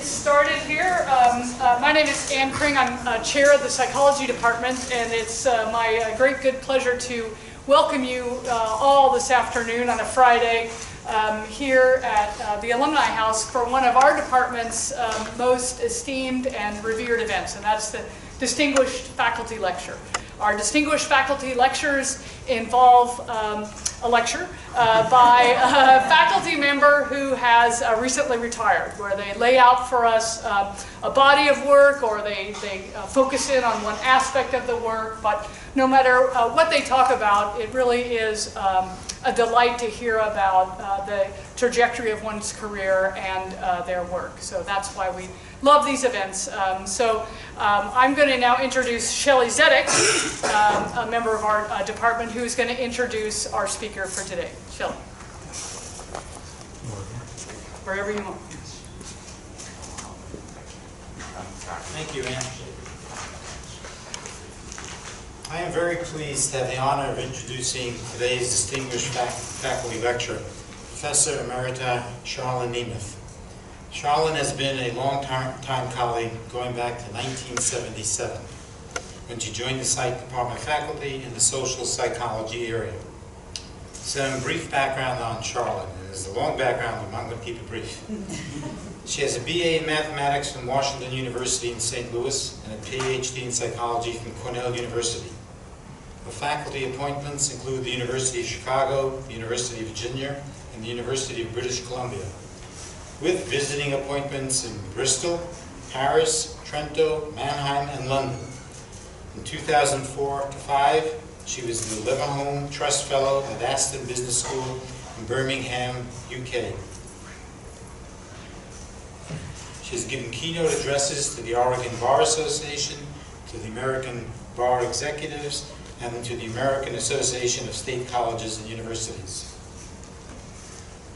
started here. My name is Ann Kring. I'm chair of the psychology department, and it's my great good pleasure to welcome you all this afternoon on a Friday here at the Alumni House for one of our department's most esteemed and revered events, and that's the Distinguished Faculty Lecture. Our Distinguished Faculty Lectures involve a lecture by a faculty member who has recently retired, where they lay out for us a body of work, or they focus in on one aspect of the work. But no matter what they talk about, it really is a delight to hear about the trajectory of one's career and their work. So that's why we love these events. I'm going to now introduce Shelley Zedek, a member of our department, who's going to introduce our speaker for today. Shelley. Wherever you want. Thank you, Ann. I am very pleased to have the honor of introducing today's distinguished faculty lecturer, Professor Emerita Charlan Nemeth. Charlan has been a long-time colleague going back to 1977, when she joined the Psych Department faculty in the social psychology area. Some brief background on Charlan. There's a long background, but I'm going to keep it brief. She has a BA in mathematics from Washington University in St. Louis and a PhD in psychology from Cornell University. Her faculty appointments include the University of Chicago, the University of Virginia, and the University of British Columbia, with visiting appointments in Bristol, Paris, Trento, Mannheim, and London. In 2004-5, she was the Leverhulme Trust Fellow at Aston Business School in Birmingham, UK. She has given keynote addresses to the Oregon Bar Association, to the American Bar Executives, and to the American Association of State Colleges and Universities.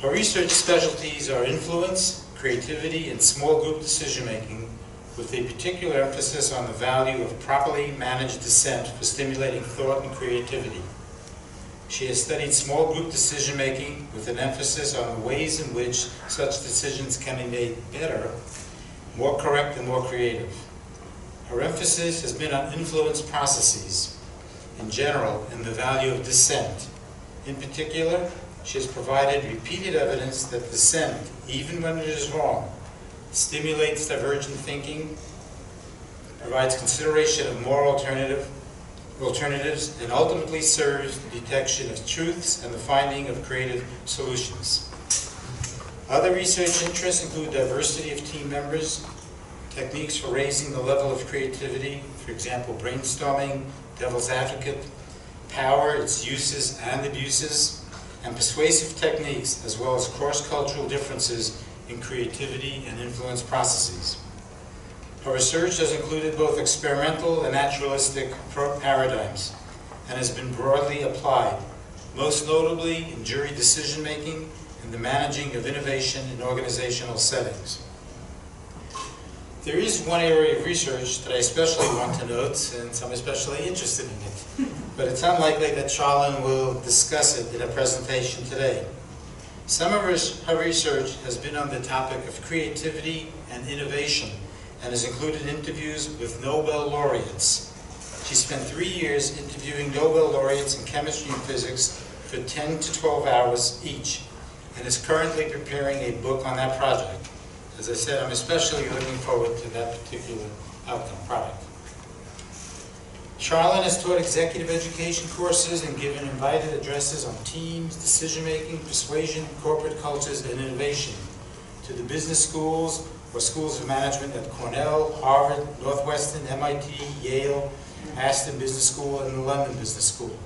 Her research specialties are influence, creativity, and small group decision-making, with a particular emphasis on the value of properly managed dissent for stimulating thought and creativity. She has studied small group decision-making with an emphasis on the ways in which such decisions can be made better, more correct, and more creative. Her emphasis has been on influence processes in general and the value of dissent. In particular, she has provided repeated evidence that dissent, even when it is wrong, stimulates divergent thinking, provides consideration of more alternatives, and ultimately serves the detection of truths and the finding of creative solutions. Other research interests include diversity of team members, techniques for raising the level of creativity, for example, brainstorming, devil's advocate, power, its uses and abuses, and persuasive techniques, as well as cross-cultural differences in creativity and influence processes. Her research has included both experimental and naturalistic paradigms, and has been broadly applied, most notably in jury decision-making and the managing of innovation in organizational settings. There is one area of research that I especially want to note, since I'm especially interested in it, but it's unlikely that Charlan will discuss it in a presentation today. Some of her research has been on the topic of creativity and innovation, and has included interviews with Nobel laureates. She spent 3 years interviewing Nobel laureates in chemistry and physics for 10 to 12 hours each, and is currently preparing a book on that project. As I said, I'm especially looking forward to that particular outcome product. Charlan has taught executive education courses and given invited addresses on teams, decision-making, persuasion, corporate cultures, and innovation to the business schools or schools of management at Cornell, Harvard, Northwestern, MIT, Yale, Aston Business School, and the London Business School.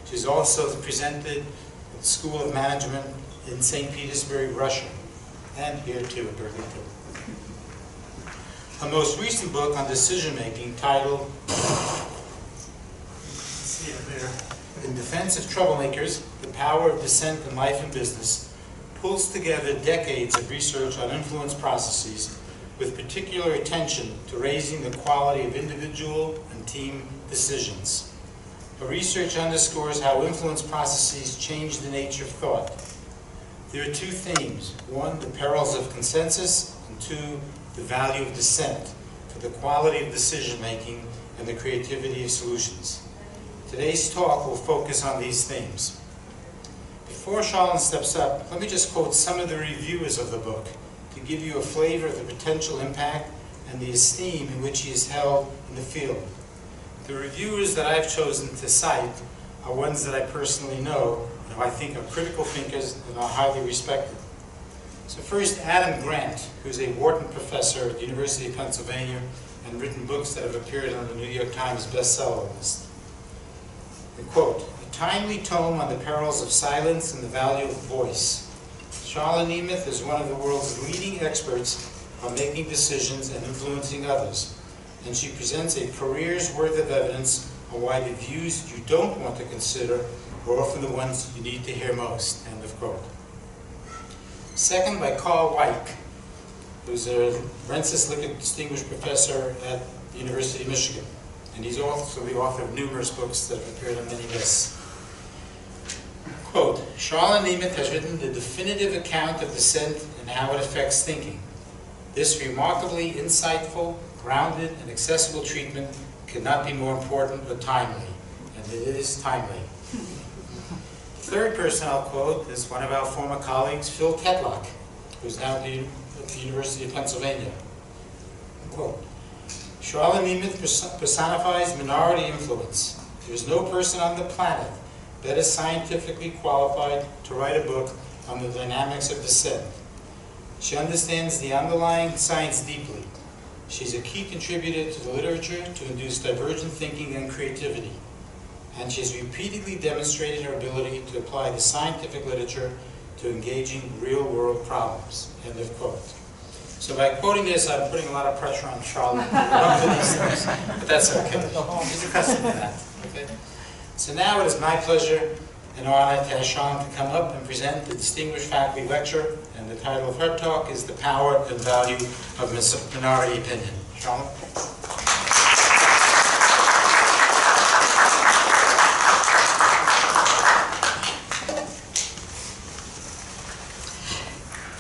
She's also presented at the School of Management in St. Petersburg, Russia, and here too at Berkeley too. Her most recent book on decision-making, titled In Defensive Troublemakers, The Power of Dissent in Life and Business, pulls together decades of research on influence processes with particular attention to raising the quality of individual and team decisions. Her research underscores how influence processes change the nature of thought. There are two themes. One, the perils of consensus, and 2, the value of dissent for the quality of decision-making and the creativity of solutions. Today's talk will focus on these themes. Before Charlan steps up, let me just quote some of the reviewers of the book to give you a flavor of the potential impact and the esteem in which he is held in the field. The reviewers that I've chosen to cite are ones that I personally know and who I think are critical thinkers and are highly respected. So first, Adam Grant, who's a Wharton professor at the University of Pennsylvania and written books that have appeared on the New York Times bestseller list. And quote, "A timely tome on the perils of silence and the value of voice. Charlan Nemeth is one of the world's leading experts on making decisions and influencing others, and she presents a career's worth of evidence on why the views you don't want to consider are often the ones you need to hear most," end of quote. Second, by Carl Weick, who's a Rensis Lickett Distinguished Professor at the University of Michigan, and he's also the author of numerous books that have appeared on many lists. Quote, "Charlan Nemeth has written the definitive account of dissent and how it affects thinking. This remarkably insightful, grounded, and accessible treatment cannot be more important or timely," and it is timely. The third person I'll quote is one of our former colleagues, Phil Ketlock, who's now at the University of Pennsylvania. Quote, "Charlan Nemeth personifies minority influence. There is no person on the planet better scientifically qualified to write a book on the dynamics of dissent. She understands the underlying science deeply. She's a key contributor to the literature to induce divergent thinking and creativity. And she has repeatedly demonstrated her ability to apply the scientific literature to engaging real-world problems," end of quote. So by quoting this, I'm putting a lot of pressure on Charlan to run to these things, but that's okay. She's accustomed to that. Okay? So now it is my pleasure and honor to ask Charlan to come up and present the distinguished faculty lecture, and the title of her talk is "The Power and Value of Minority Opinion." Charlan?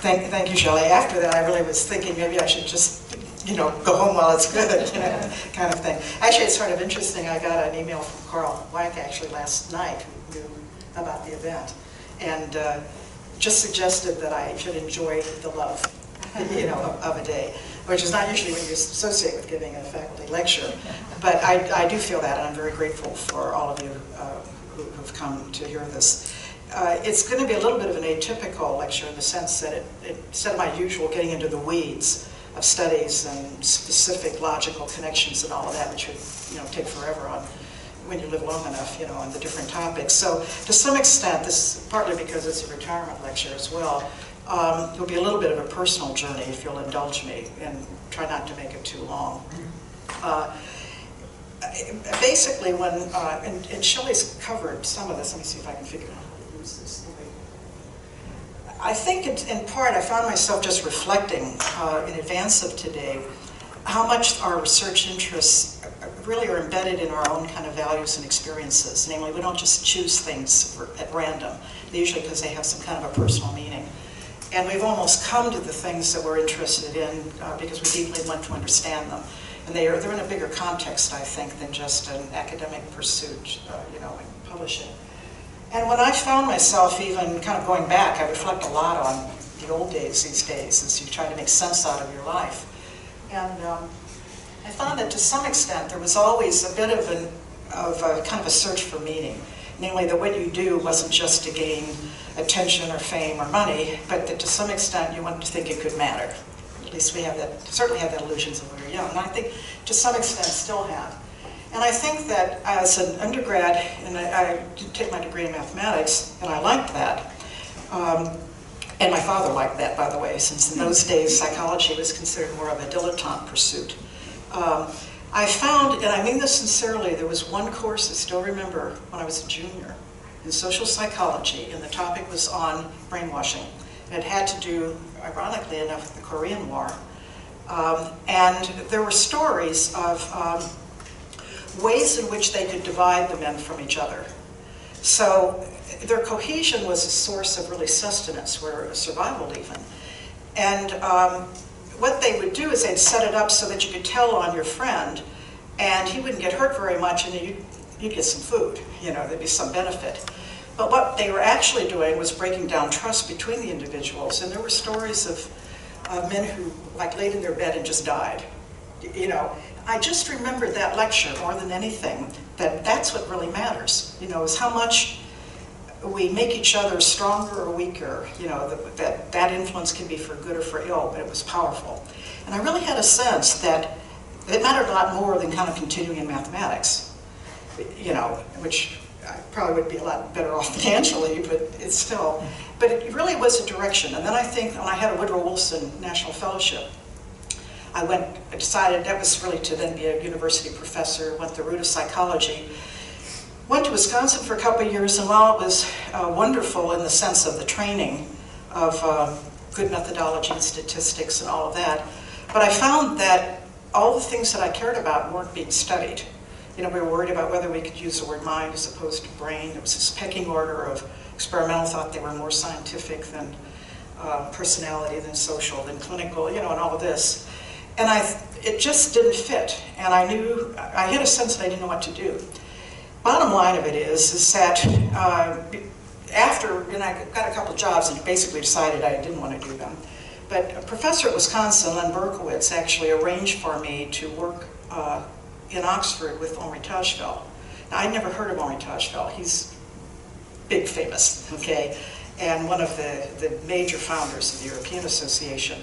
Thank you, Shelley. After that, I really was thinking maybe I should just, go home while it's good, kind of thing. Actually, it's sort of interesting. I got an email from Carl Weick actually last night, who knew about the event, and just suggested that I should enjoy the love, of a day, which is not usually what you associate with giving a faculty lecture. But I do feel that, and I'm very grateful for all of you who've come to hear this. It's going to be a little bit of an atypical lecture in the sense that instead of my usual getting into the weeds of studies and specific logical connections and all of that, which would take forever on when you live long enough, on the different topics. So to some extent, this is partly because it's a retirement lecture as well. It'll be a little bit of a personal journey, if you'll indulge me, and try not to make it too long. Basically, and Shelley's covered some of this. Let me see if I can figure out. I think in part I found myself just reflecting in advance of today how much our research interests really are embedded in our own kind of values and experiences. Namely, we don't just choose things at random, usually because they have some kind of a personal meaning. And we've almost come to the things that we're interested in because we deeply want to understand them. And they're in a bigger context, I think, than just an academic pursuit, in publishing. And when I found myself even kind of going back, I reflect a lot on the old days these days as you try to make sense out of your life. And I found that to some extent there was always a bit of a kind of a search for meaning. Namely, that what you do wasn't just to gain attention or fame or money, but that to some extent you wanted to think it could matter. At least we have that, certainly have that illusions when we were young, and I think to some extent still have. And I think that as an undergrad, and I did take my degree in mathematics, and I liked that. And my father liked that, by the way, since in those days psychology was considered more of a dilettante pursuit. I found, and I mean this sincerely, there was one course I still remember when I was a junior in social psychology, and the topic was on brainwashing. And it had to do, ironically enough, with the Korean War. And there were stories of ways in which they could divide the men from each other. So their cohesion was a source of really sustenance, or survival even. And what they would do is they'd set it up so that you could tell on your friend, and he wouldn't get hurt very much, and you'd get some food. There'd be some benefit. But what they were actually doing was breaking down trust between the individuals, and there were stories of men who laid in their bed and just died. I just remembered that lecture more than anything, that's what really matters, is how much we make each other stronger or weaker, that influence can be for good or for ill, but it was powerful. And I really had a sense that it mattered a lot more than kind of continuing in mathematics, which I probably would be a lot better off financially, but it really was a direction. And then I think when I had a Woodrow Wilson National Fellowship, I decided that was really to then be a university professor, went the route of psychology. Went to Wisconsin for a couple of years, and while it was wonderful in the sense of the training of good methodology and statistics and all of that, but I found that all the things that I cared about weren't being studied. We were worried about whether we could use the word mind as opposed to brain. There was this pecking order of experimental thought they were more scientific than personality, than social, than clinical, and all of this. And it just didn't fit, and I had a sense that I didn't know what to do. Bottom line of it is that I got a couple of jobs and basically decided I didn't want to do them. But a professor at Wisconsin, Len Berkowitz, actually arranged for me to work in Oxford with Henri Tajfel. Now, I'd never heard of Henri Tajfel. He's big famous, okay, and one of the major founders of the European Association.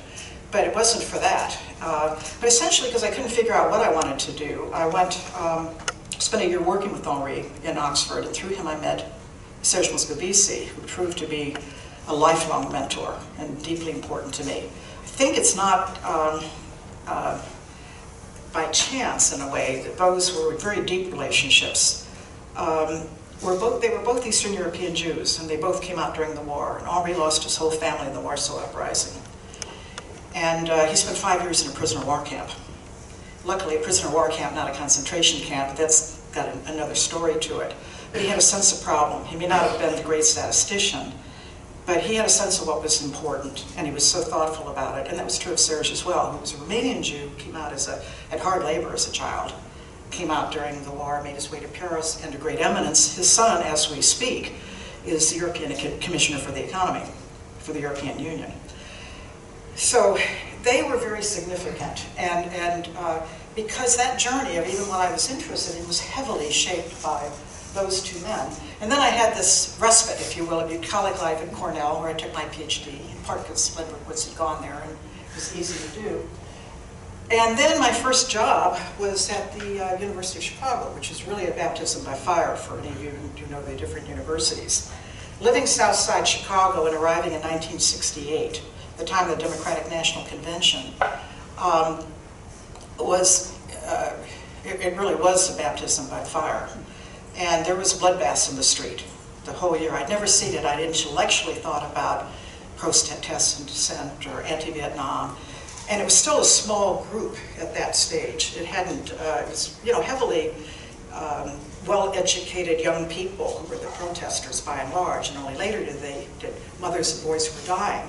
But it wasn't for that. But essentially, because I couldn't figure out what I wanted to do, I went, spent a year working with Henri in Oxford, and through him I met Serge Moscovici, who proved to be a lifelong mentor and deeply important to me. I think it's not by chance, in a way, that those were very deep relationships. They were both Eastern European Jews, and they both came out during the war. And Henri lost his whole family in the Warsaw Uprising. And he spent 5 years in a prisoner of war camp. Luckily, a prisoner of war camp, not a concentration camp, but that's got another story to it. But he had a sense of problem. He may not have been the great statistician, but he had a sense of what was important, and he was so thoughtful about it. And that was true of Serge as well, who was a Romanian Jew, came out had hard labor as a child, came out during the war, made his way to Paris, and to great eminence. His son, as we speak, is the European Commissioner for the Economy, for the European Union. So they were very significant, and because that journey of even what I was interested in was heavily shaped by those two men. And then I had this respite, if you will, of bucolic life at Cornell, where I took my PhD, in part because Len Berkowitz had gone there, and it was easy to do. And then my first job was at the University of Chicago, which is really a baptism by fire for any of you who do know the different universities. Living south side Chicago and arriving in 1968, the time of the Democratic National Convention, it really was a baptism by fire. And there was bloodbaths in the street the whole year. I'd never seen it. I'd intellectually thought about protest and dissent or anti-Vietnam. And it was still a small group at that stage. It hadn't, it was, heavily well-educated young people who were the protesters by and large. And only later did mothers and boys who were dying,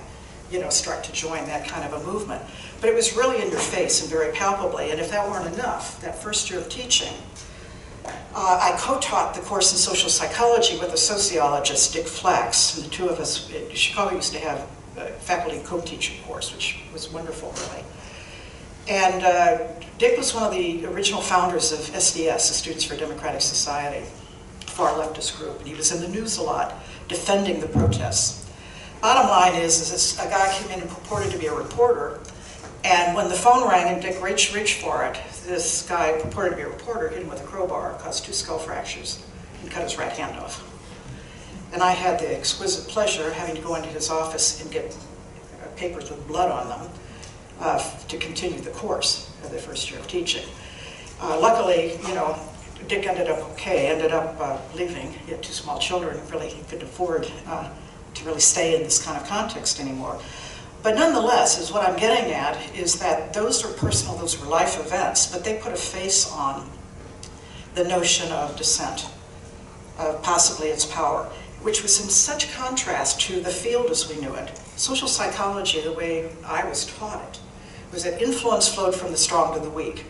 start to join that kind of a movement. But it was really in your face and very palpably. And if that weren't enough, that first year of teaching, I co-taught the course in social psychology with a sociologist, Dick Flax, and the two of us, Chicago used to have a faculty co-teaching course, which was wonderful, really. And Dick was one of the original founders of SDS, the Students for Democratic Society, far leftist group, and he was in the news a lot, defending the protests. Bottom line is a guy came in and purported to be a reporter, and when the phone rang and Dick reached for it, this guy purported to be a reporter, hit him with a crowbar, caused 2 skull fractures, and cut his right hand off. And I had the exquisite pleasure of having to go into his office and get papers with blood on them to continue the course of the first year of teaching. Luckily, Dick ended up okay, ended up leaving. He had 2 small children, really he couldn't afford to really stay in this kind of context anymore. But nonetheless, is what I'm getting at is that those are personal, those were life events, but they put a face on the notion of dissent, of possibly its power, which was in such contrast to the field as we knew it. Social psychology, the way I was taught it, was that influence flowed from the strong to the weak.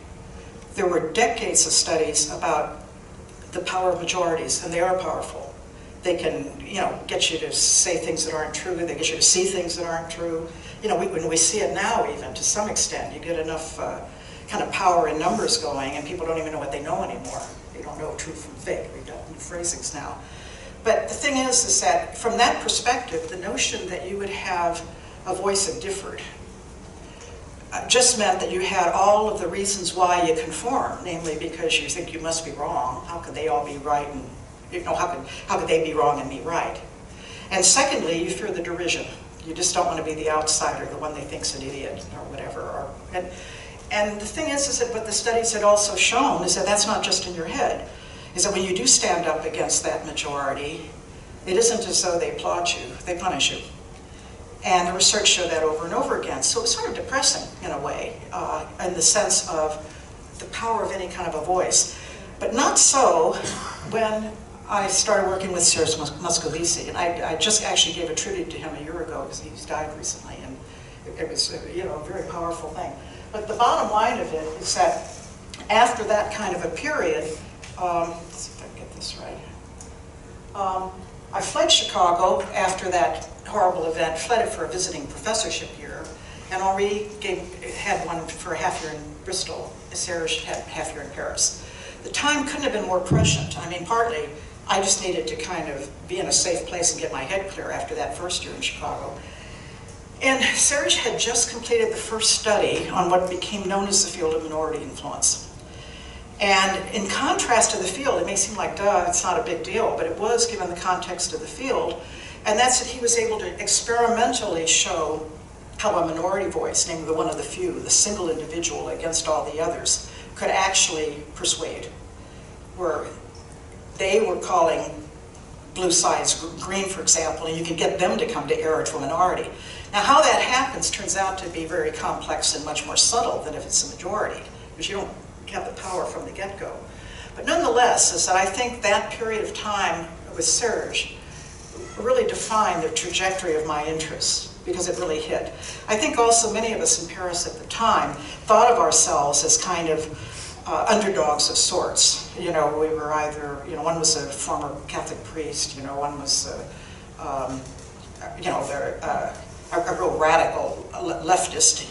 There were decades of studies about the power of majorities, and they are powerful. They can, get you to say things that aren't true. They get you to see things that aren't true. When we see it now, even to some extent, you get enough kind of power in numbers going, and people don't even know what they know anymore. They don't know truth from fake. We've got new phrasings now. But the thing is that from that perspective, the notion that you would have a voice that differed just meant that you had all of the reasons why you conform, namely because you think you must be wrong. How could they all be right, and how could they be wrong and me right? And secondly, you fear the derision. You just don't want to be the outsider, the one they think's an idiot or whatever. And the thing is that what the studies had also shown is that that's not just in your head. Is that when you do stand up against that majority, it isn't as though they applaud you, they punish you. And the research showed that over and over again. So it was sort of depressing in a way, in the sense of the power of any kind of a voice. But not so when I started working with Serge Moscovici. And I just actually gave a tribute to him a year ago because he's died recently. And it was a very powerful thing. But the bottom line of it is that after that kind of a period, let's see if I can get this right. I fled Chicago after that horrible event, fled it for a visiting professorship year, and Henri had one for a half year in Bristol, Serge had half year in Paris. The time couldn't have been more prescient. I mean, partly, I just needed to kind of be in a safe place and get my head clear after that first year in Chicago. And Serge had just completed the first study on what became known as the field of minority influence. And in contrast to the field, it may seem like, duh, it's not a big deal, but it was given the context of the field. And that's that he was able to experimentally show how a minority voice, namely the one of the few, the single individual against all the others, could actually persuade. Where they were calling blue sides green, for example, and you could get them to come to error to a minority. Now, how that happens turns out to be very complex and much more subtle than if it's a majority, because you don't have the power from the get-go. But nonetheless, is that I think that period of time with Serge really defined the trajectory of my interests, because it really hit. I think also many of us in Paris at the time thought of ourselves as kind of underdogs of sorts. We were either, one was a former Catholic priest, one was, a real radical leftist,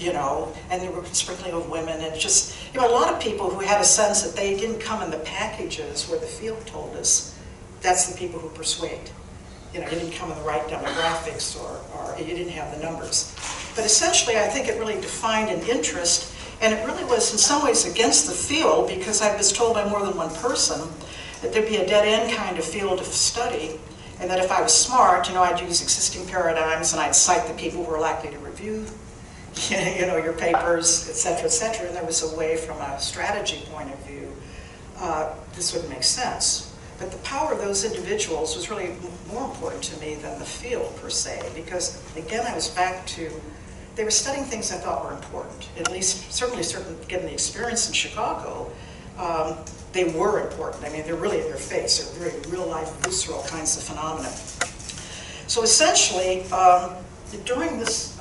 and there were sprinkling of women, and just, a lot of people who had a sense that they didn't come in the packages where the field told us that's the people who persuade. You didn't come in the right demographics, or you didn't have the numbers. But essentially, I think it really defined an interest, and it really was in some ways against the field, because I was told by more than one person that there'd be a dead-end kind of field of study, and that if I was smart, I'd use existing paradigms, and I'd cite the people who were likely to review, your papers, et cetera, and there was a way from a strategy point of view, this would make sense. But the power of those individuals was really more important to me than the field, per se, because, again, I was back to, they were studying things I thought were important, at least, certainly given the experience in Chicago, they were important. I mean, they're really in your face. They're very real-life, visceral kinds of phenomena. So essentially, during this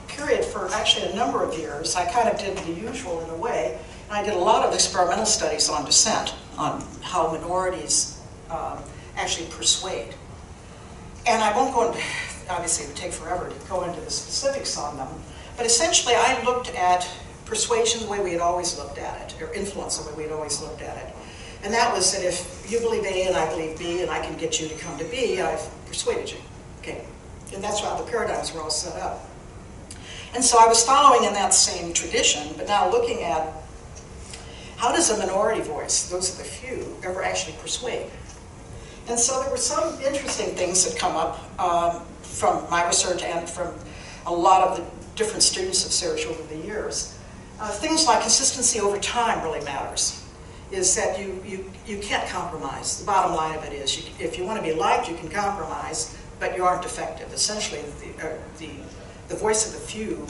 period for actually a number of years, I kind of did the usual in a way. And I did a lot of experimental studies on dissent, on how minorities actually persuade. And I won't go into, obviously it would take forever to go into the specifics on them, but essentially I looked at persuasion the way we had always looked at it, or influence the way we had always looked at it. And that was that if you believe A and I believe B and I can get you to come to B, I've persuaded you. Okay, and that's how the paradigms were all set up. And so I was following in that same tradition, but now looking at how does a minority voice, those are the few, ever actually persuade? And so there were some interesting things that come up from my research and from a lot of the different students of Serge over the years. Things like consistency over time really matters. Is that you can't compromise. The bottom line of it is, if you want to be liked, you can compromise, but you aren't effective. Essentially, the voice of the few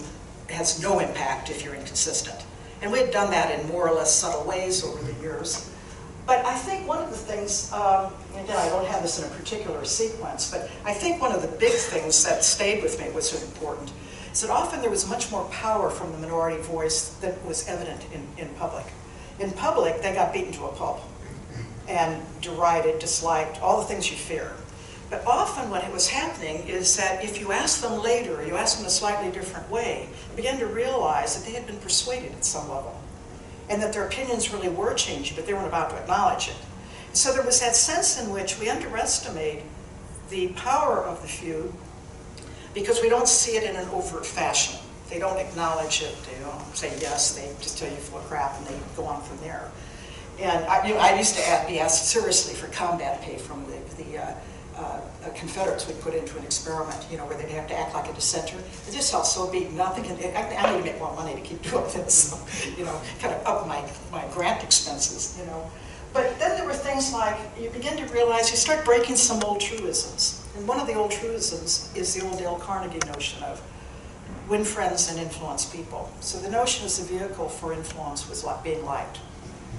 has no impact if you're inconsistent. And we had done that in more or less subtle ways over the years. But I think one of the things, again, I don't have this in a particular sequence, but I think one of the big things that stayed with me was important is that often there was much more power from the minority voice that was evident in public. In public, they got beaten to a pulp and derided, disliked, all the things you fear. But often what was happening is that if you ask them later, or you ask them in a slightly different way, you begin to realize that they had been persuaded at some level, and that their opinions really were changing, but they weren't about to acknowledge it. So there was that sense in which we underestimate the power of the few because we don't see it in an overt fashion. They don't acknowledge it, they don't say yes, they just tell you full of crap and they go on from there. And I used to be asked seriously for combat pay from the Confederates we put into an experiment, where they'd have to act like a dissenter. I just felt so beaten up, thinking, I need to make more money to keep doing this, so, kind of up my grant expenses, But then there were things like, you begin to realize, you start breaking some old truisms. And one of the old truisms is the old Dale Carnegie notion of win friends and influence people. So the notion as a vehicle for influence was like being liked.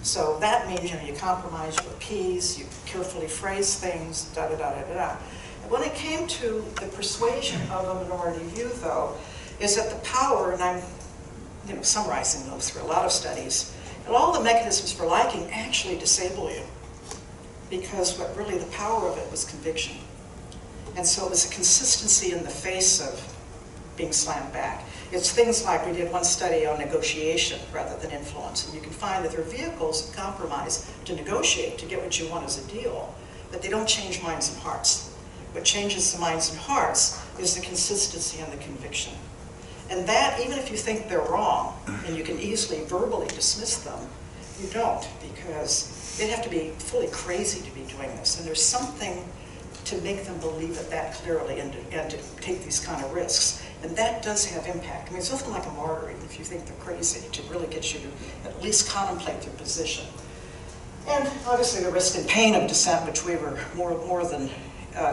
So that means, you compromise, you appease, you carefully phrase things, da-da-da-da-da. When it came to the persuasion of a minority view, though, is that the power, and I'm summarizing those through a lot of studies, and all the mechanisms for liking actually disable you, because what really the power of it was conviction. And so it was a consistency in the face of being slammed back. It's things like, we did one study on negotiation rather than influence, and you can find that there are vehicles of compromise to negotiate, to get what you want as a deal, but they don't change minds and hearts. What changes the minds and hearts is the consistency and the conviction. And that, even if you think they're wrong, and you can easily verbally dismiss them, you don't, because they'd have to be fully crazy to be doing this. And there's something to make them believe it that clearly and to take these kind of risks. And that does have impact. I mean, it's nothing like a martyr, even if you think they're crazy, to really get you to at least contemplate their position. And obviously the risk and pain of dissent, which we were more than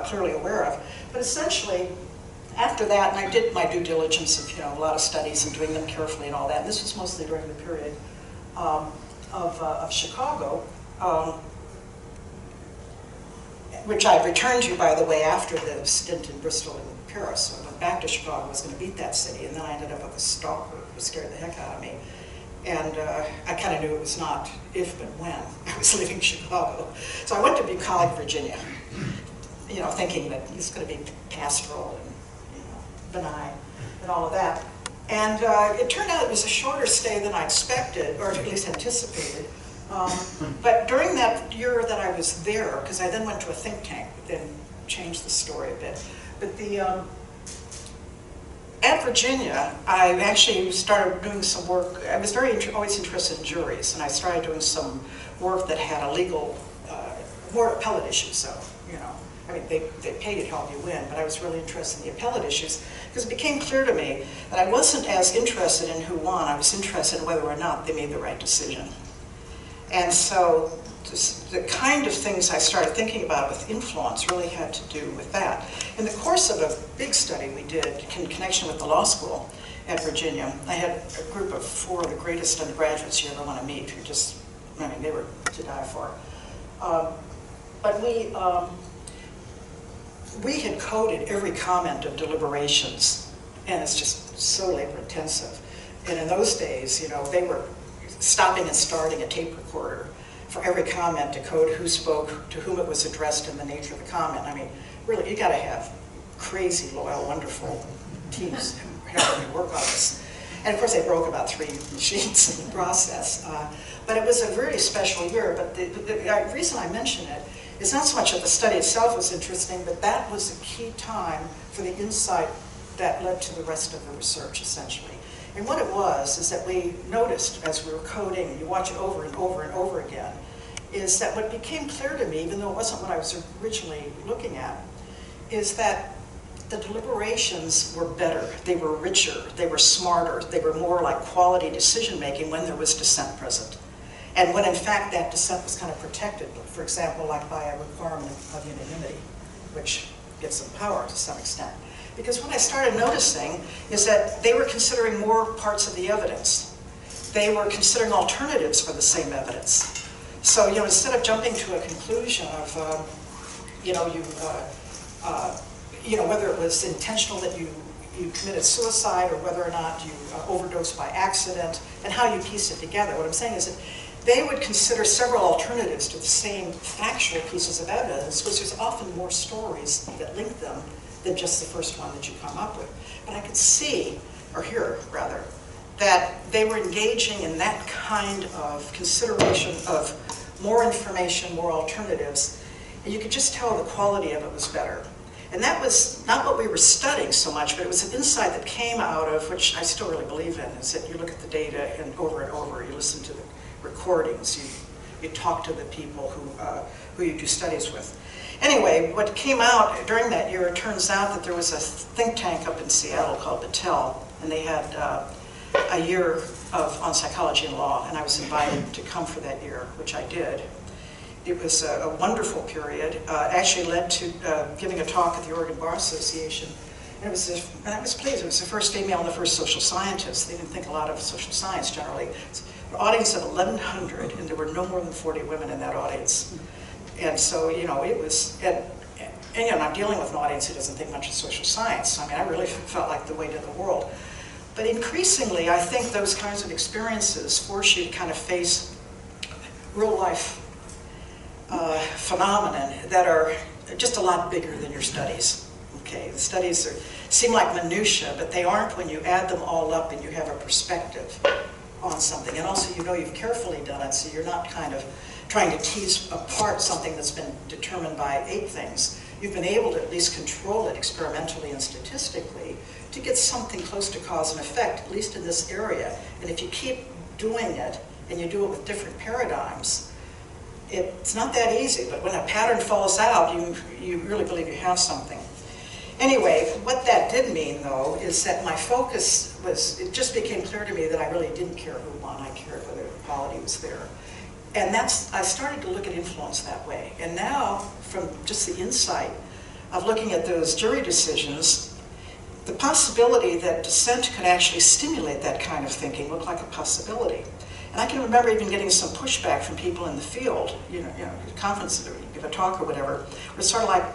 clearly aware of. But essentially, after that, and I did my due diligence of a lot of studies and doing them carefully and all that. And this was mostly during the period of Chicago, which I returned to, by the way, after the stint in Bristol and Paris. So I went back to Chicago. I was going to beat that city, and then I ended up with a stalker who scared the heck out of me. And I kind of knew it was not if but when I was leaving Chicago. So I went to Bucolic, Virginia, thinking that it's going to be pastoral and benign and all of that. And it turned out it was a shorter stay than I expected, or at least anticipated. But during that year that I was there, because I then went to a think tank, then changed the story a bit. But at Virginia, I actually started doing some work. I was always interested in juries, and I started doing some work that had a legal, more appellate issues, so, I mean, they pay you to help you win, but I was really interested in the appellate issues, because it became clear to me that I wasn't as interested in who won, I was interested in whether or not they made the right decision. And so the kind of things I started thinking about with influence really had to do with that. In the course of a big study we did in connection with the law school at Virginia, I had a group of 4 of the greatest undergraduates you ever want to meet who just, they were to die for. But we had coded every comment of deliberations, and it's just so labor intensive. And in those days, they were stopping and starting a tape recorder for every comment to code who spoke, to whom it was addressed, and the nature of the comment. I mean, really, you got to have crazy, loyal, wonderful teams who helped me work on this. And of course, they broke about 3 machines in the process. But it was a very special year. But the reason I mention it is not so much that the study itself was interesting, but that was a key time for the insight that led to the rest of the research, essentially. And what it was is that we noticed as we were coding, and you watch it over and over and over again, is that what became clear to me, even though it wasn't what I was originally looking at, is that the deliberations were better, they were richer, they were smarter, they were more like quality decision-making when there was dissent present. And when in fact that dissent was kind of protected, for example, like by a requirement of unanimity, which gives them power to some extent. Because what I started noticing is that they were considering more parts of the evidence. They were considering alternatives for the same evidence. So, instead of jumping to a conclusion of, whether it was intentional that you you committed suicide or whether or not you overdosed by accident, and how you piece it together. What I'm saying is that they would consider several alternatives to the same factual pieces of evidence, because there's often more stories that link them than just the first one that you come up with. But I could see, or hear rather, that they were engaging in that kind of consideration of more information, more alternatives, and you could just tell the quality of it was better. And that was not what we were studying so much, but it was an insight that came out of, which I still really believe in, is that you look at the data and over, you listen to the recordings, you talk to the people who you do studies with. Anyway, what came out during that year, it turns out that there was a think tank up in Seattle called Battelle, and they had a year on psychology and law, and I was invited to come for that year, which I did. It was a wonderful period. Actually led to giving a talk at the Oregon Bar Association. And I was pleased. It was the first female and the first social scientist. They didn't think a lot of social science generally. It's an audience of 1,100, and there were no more than 40 women in that audience. And so, you know, it was, and you know, I'm dealing with an audience who doesn't think much of social science. I mean, I really felt like the weight of the world. But increasingly, I think those kinds of experiences force you to kind of face real life phenomenon that are just a lot bigger than your studies. Okay, the studies seem like minutia, but they aren't when you add them all up and you have a perspective on something. And also, you know, you've carefully done it, so you're not kind of trying to tease apart something that's been determined by 8 things. You've been able to at least control it experimentally and statistically to get something close to cause and effect, at least in this area. And if you keep doing it, and you do it with different paradigms, it's not that easy, but when a pattern falls out, you really believe you have something. Anyway, what that did mean, though, is that my focus was, it just became clear to me that I really didn't care who won, I cared whether the quality was there. And I started to look at influence that way. And now, from just the insight of looking at those jury decisions, the possibility that dissent could actually stimulate that kind of thinking looked like a possibility. And I can remember even getting some pushback from people in the field, you know, at a conference or give a talk or whatever, where it's sort of like,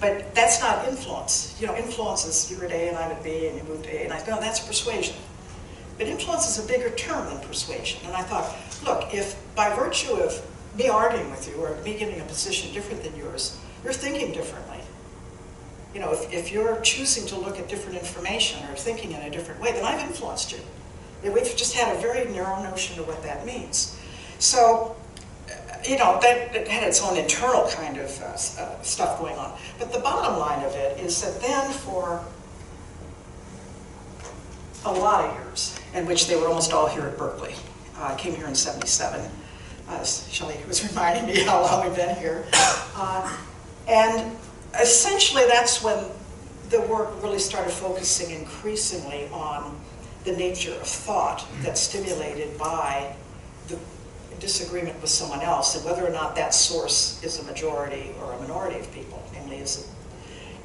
but that's not influence. You know, influence is you're at A and I'm at B and you move to A, and I thought, no, that's persuasion. But influence is a bigger term than persuasion. And I thought, look, if by virtue of me arguing with you or me giving a position different than yours, you're thinking differently. You know, if you're choosing to look at different information or thinking in a different way, then I've influenced you. We've just had a very narrow notion of what that means. So, you know, that had its own internal kind of stuff going on. But the bottom line of it is that then for a lot of years, in which they were almost all here at Berkeley. I came here in '77. Shelley was reminding me how long we've been here. And essentially that's when the work really started focusing increasingly on the nature of thought that's stimulated by the disagreement with someone else, and whether or not that source is a majority or a minority of people. Namely, is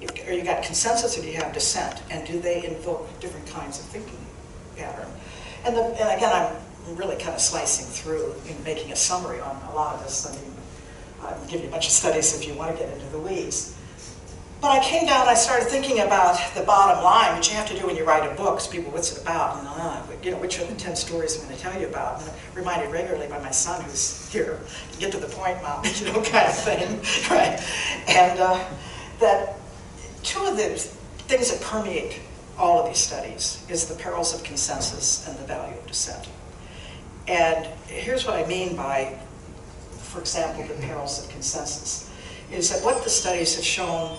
it, or you got consensus or do you have dissent, and do they invoke different kinds of thinking pattern? And again, I'm really kind of slicing through and making a summary on a lot of this. I mean, I'll give you a bunch of studies if you want to get into the weeds. But I came down and I started thinking about the bottom line, which you have to do when you write a book, because people, what's it about? And, you know, which are the 10 stories I'm going to tell you about? And I'm reminded regularly by my son, who's here, get to the point, Mom, you know, kind of thing, right? And that two of the things that permeate all of these studies is the perils of consensus and the value of dissent. And here's what I mean by, for example, the perils of consensus, is that what the studies have shown,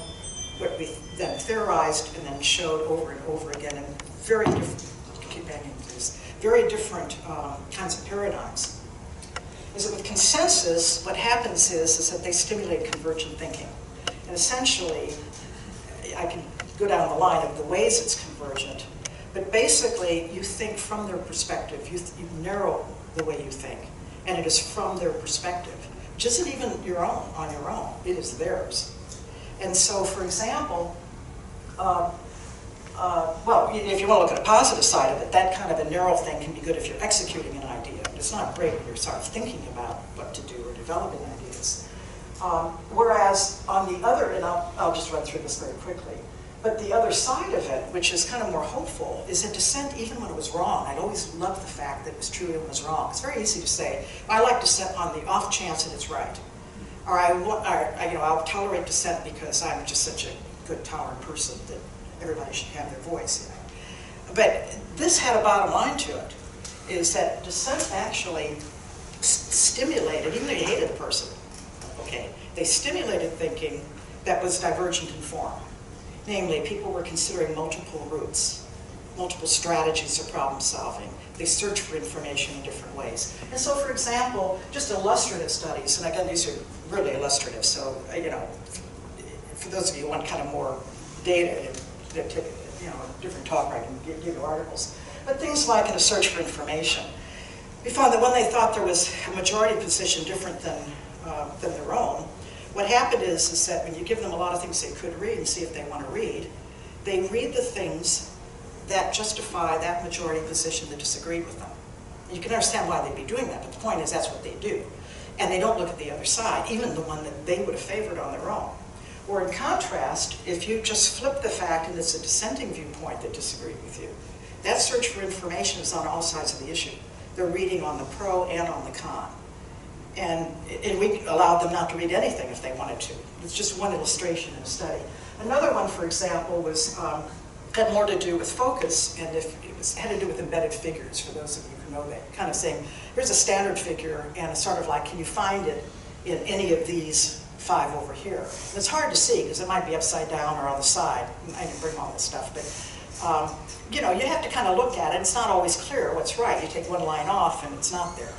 what we then theorized and then showed over and over again in very different, keep banging these, very different kinds of paradigms, is that with consensus, what happens is that they stimulate convergent thinking. And essentially, I can go down the line of the ways it's convergent, but basically you think from their perspective, you narrow the way you think, and it is from their perspective, which isn't even your own, on your own, it is theirs. And so, for example, well, if you want to look at a positive side of it, that kind of a narrow thing can be good if you're executing an idea. It's not great when you're sort of thinking about what to do or developing ideas. Whereas on the other, and I'll just run through this very quickly, But the other side of it, which is kind of more hopeful, is that dissent, even when it was wrong, I'd always loved the fact that it was true and it was wrong. It's very easy to say, I like dissent on the off chance that it's right. Or I'll tolerate dissent because I'm just such a good, tolerant person that everybody should have their voice. But this had a bottom line to it, is that dissent actually stimulated, even though you hated the person, okay, they stimulated thinking that was divergent in form. Namely, people were considering multiple routes, multiple strategies for problem solving. They searched for information in different ways. And so, for example, just illustrative studies, and again, these are really illustrative, so, for those of you who want kind of more data, different talk, I can give you articles. But things like in a search for information, we found that when they thought there was a majority position different than their own, what happened is that when you give them a lot of things they could read and see if they want to read, they read the things that justify that majority position that disagreed with them. You can understand why they'd be doing that, but the point is that's what they do. And they don't look at the other side, even the one that they would have favored on their own. Or in contrast, if you just flip the fact and it's a dissenting viewpoint that disagreed with you, that search for information is on all sides of the issue. They're reading on the pro and on the con. And we allowed them not to read anything if they wanted to. It's just one illustration in a study. Another one, for example, was had more to do with focus, and had to do with embedded figures, for those of you who know that. Kind of saying, here's a standard figure, and it's sort of like, can you find it in any of these 5 over here? And it's hard to see, because it might be upside down or on the side. I didn't bring all this stuff, but you have to kind of look at it. It's not always clear what's right. You take one line off, and it's not there.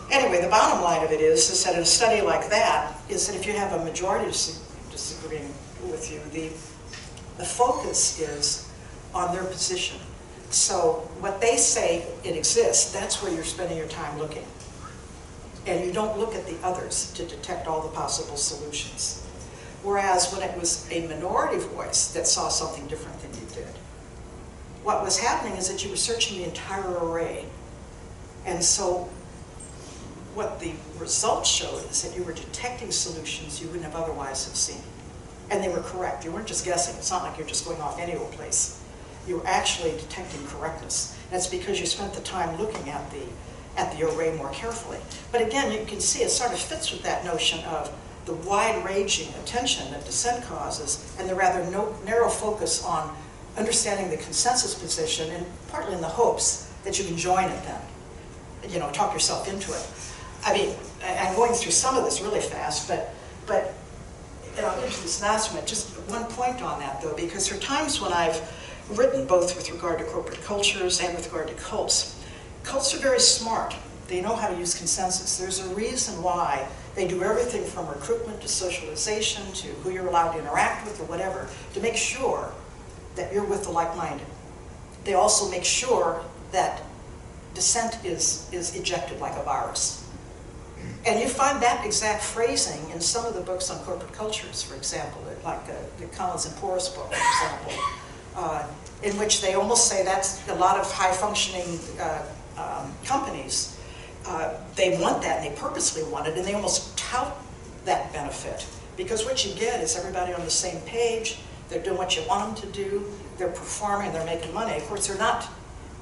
Anyway, the bottom line of it is that in a study like that, is that if you have a majority disagreeing with you, the focus is on their position. So what they say it exists, that's where you're spending your time looking. And you don't look at the others to detect all the possible solutions. Whereas when it was a minority voice that saw something different than you did, what was happening is that you were searching the entire array. And so what the results showed is that you were detecting solutions you wouldn't have otherwise have seen. And they were correct. You weren't just guessing. It's not like you're just going off any old place. You were actually detecting correctness. That's because you spent the time looking at the array more carefully. But again, you can see it sort of fits with that notion of the wide-ranging attention that dissent causes and the rather narrow focus on understanding the consensus position, and partly in the hopes that you can join it then. Talk yourself into it. I mean, I'm going through some of this really fast, but I'll get to this last one. Just one point on that, though, because there are times when I've written both with regard to corporate cultures and with regard to cults. Cults are very smart. They know how to use consensus. There's a reason why they do everything from recruitment to socialization to who you're allowed to interact with or whatever to make sure that you're with the like-minded. They also make sure that dissent is ejected like a virus. And you find that exact phrasing in some of the books on corporate cultures, for example, like the Collins and Porras book, for example, in which they almost say that's a lot of high-functioning companies. They want that, and they purposely want it, and they almost tout that benefit. Because what you get is everybody on the same page, they're doing what you want them to do, they're performing, they're making money. Of course, they're not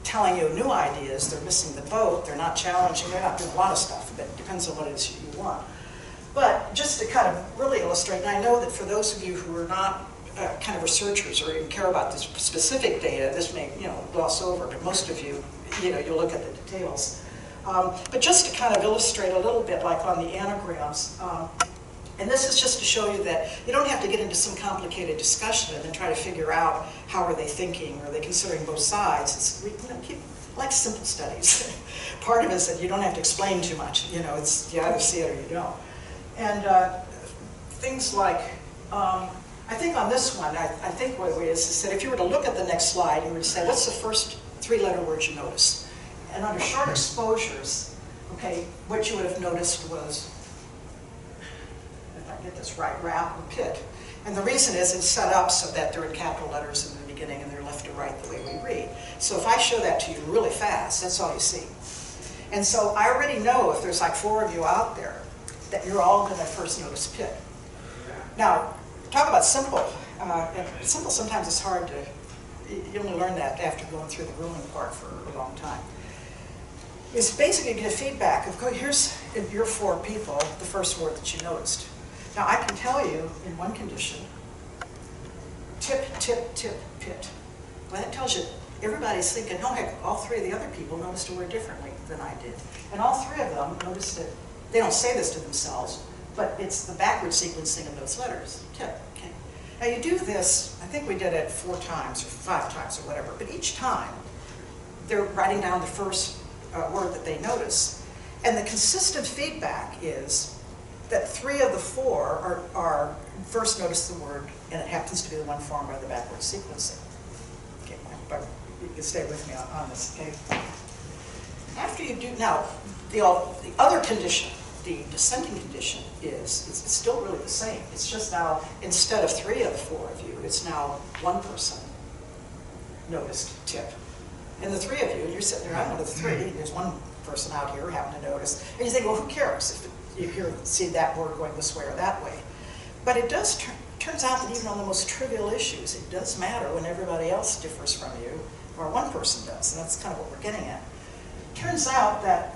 telling you new ideas, they're missing the boat, they're not challenging, they're not doing a lot of stuff, but it depends on what it is you want. But just to kind of really illustrate, and I know that for those of you who are not kind of researchers or even care about this specific data, this may gloss over, but most of you, you'll look at the details. But just to kind of illustrate a little bit, like on the anagrams, and this is just to show you that you don't have to get into some complicated discussion and then try to figure out how are they thinking, are they considering both sides. It's like simple studies. Part of it is that you don't have to explain too much. It's you either see it or you don't. And things like, I think on this one, I think what it is that if you were to look at the next slide, you would say, what's the first 3-letter word you notice? And under short exposures, okay, what you would have noticed was, if I get this right, wrap or pit. And the reason is it's set up so that they're in capital letters in the beginning and they're left to right the way we read. So if I show that to you really fast, that's all you see. And so I already know if there's like 4 of you out there that you're all going to first notice pit. Now, talk about simple. and simple sometimes it's hard to, you only learn that after going through the grueling part for a long time. It's basically get feedback of, here's your 4 people, the first word that you noticed. Now I can tell you in one condition, tip, tip, tip, pit. Well, that tells you everybody's thinking, oh heck, all 3 of the other people noticed a word differently than I did. And all 3 of them noticed it. They don't say this to themselves, but it's the backward sequencing of those letters. Tip, okay. Now you do this, I think we did it 4 times or 5 times or whatever, but each time they're writing down the first word that they notice. And the consistent feedback is that 3 of the 4 are first notice the word, and it happens to be the one formed by the backward sequencing. Okay, but you can stay with me on this, okay? After you do, now, the other condition, the dissenting condition is, it's still really the same. It's just now, instead of 3 of the 4 of you, it's now 1 person noticed tip. And the 3 of you, you're sitting there, I'm one of the 3, there's 1 person out here who happened to notice. And you think, well, who cares if you see that word going this way or that way? But it does, turns out that even on the most trivial issues, it does matter when everybody else differs from you, or 1 person does, and that's kind of what we're getting at. Turns out that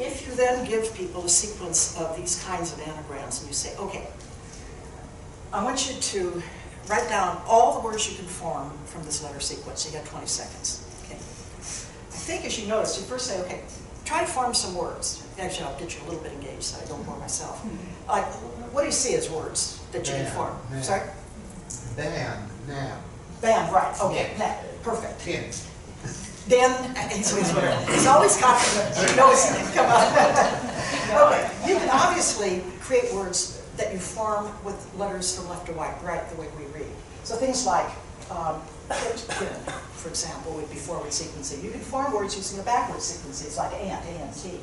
if you then give people a sequence of these kinds of anagrams and you say, okay, I want you to write down all the words you can form from this letter sequence. You got 20 seconds. Okay. I think as you notice, you first say, okay, try to form some words. Actually, I'll get you a little bit engaged so I don't bore myself. Like, what do you see as words that you can form? Now. Sorry? Band, now. Band, right. Okay, now. Perfect. Pin. Then, he's always confident. He knows it. Come on. Okay, you can obviously create words that you form with letters from left to right, the way we read. So things like pin, for example, would be forward sequencing. You can form words using a backward sequencing. It's like ant, A-N-T,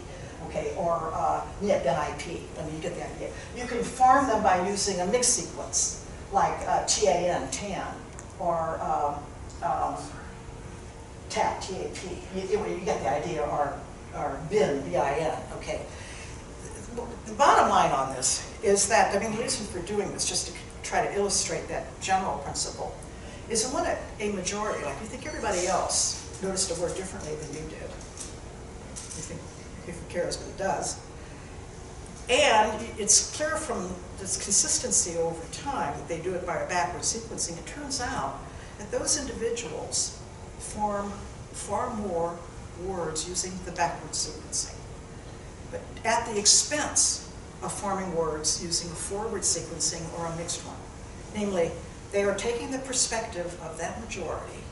okay, or nip, N-I-P. I mean, you get the idea. You can form them by using a mixed sequence, like T-A-N, tan, or tap, T-A-P. You get the idea, or bin, B-I-N, okay. The bottom line on this is that, I mean, the reason for doing this, just to try to illustrate that general principle, is when a majority, like you think everybody else noticed a word differently than you did. You think, who cares, but it does. And it's clear from this consistency over time that they do it by a backward sequencing. It turns out that those individuals form far more words using the backward sequencing, but at the expense of forming words using forward sequencing or a mixed one. Namely, they are taking the perspective of that majority.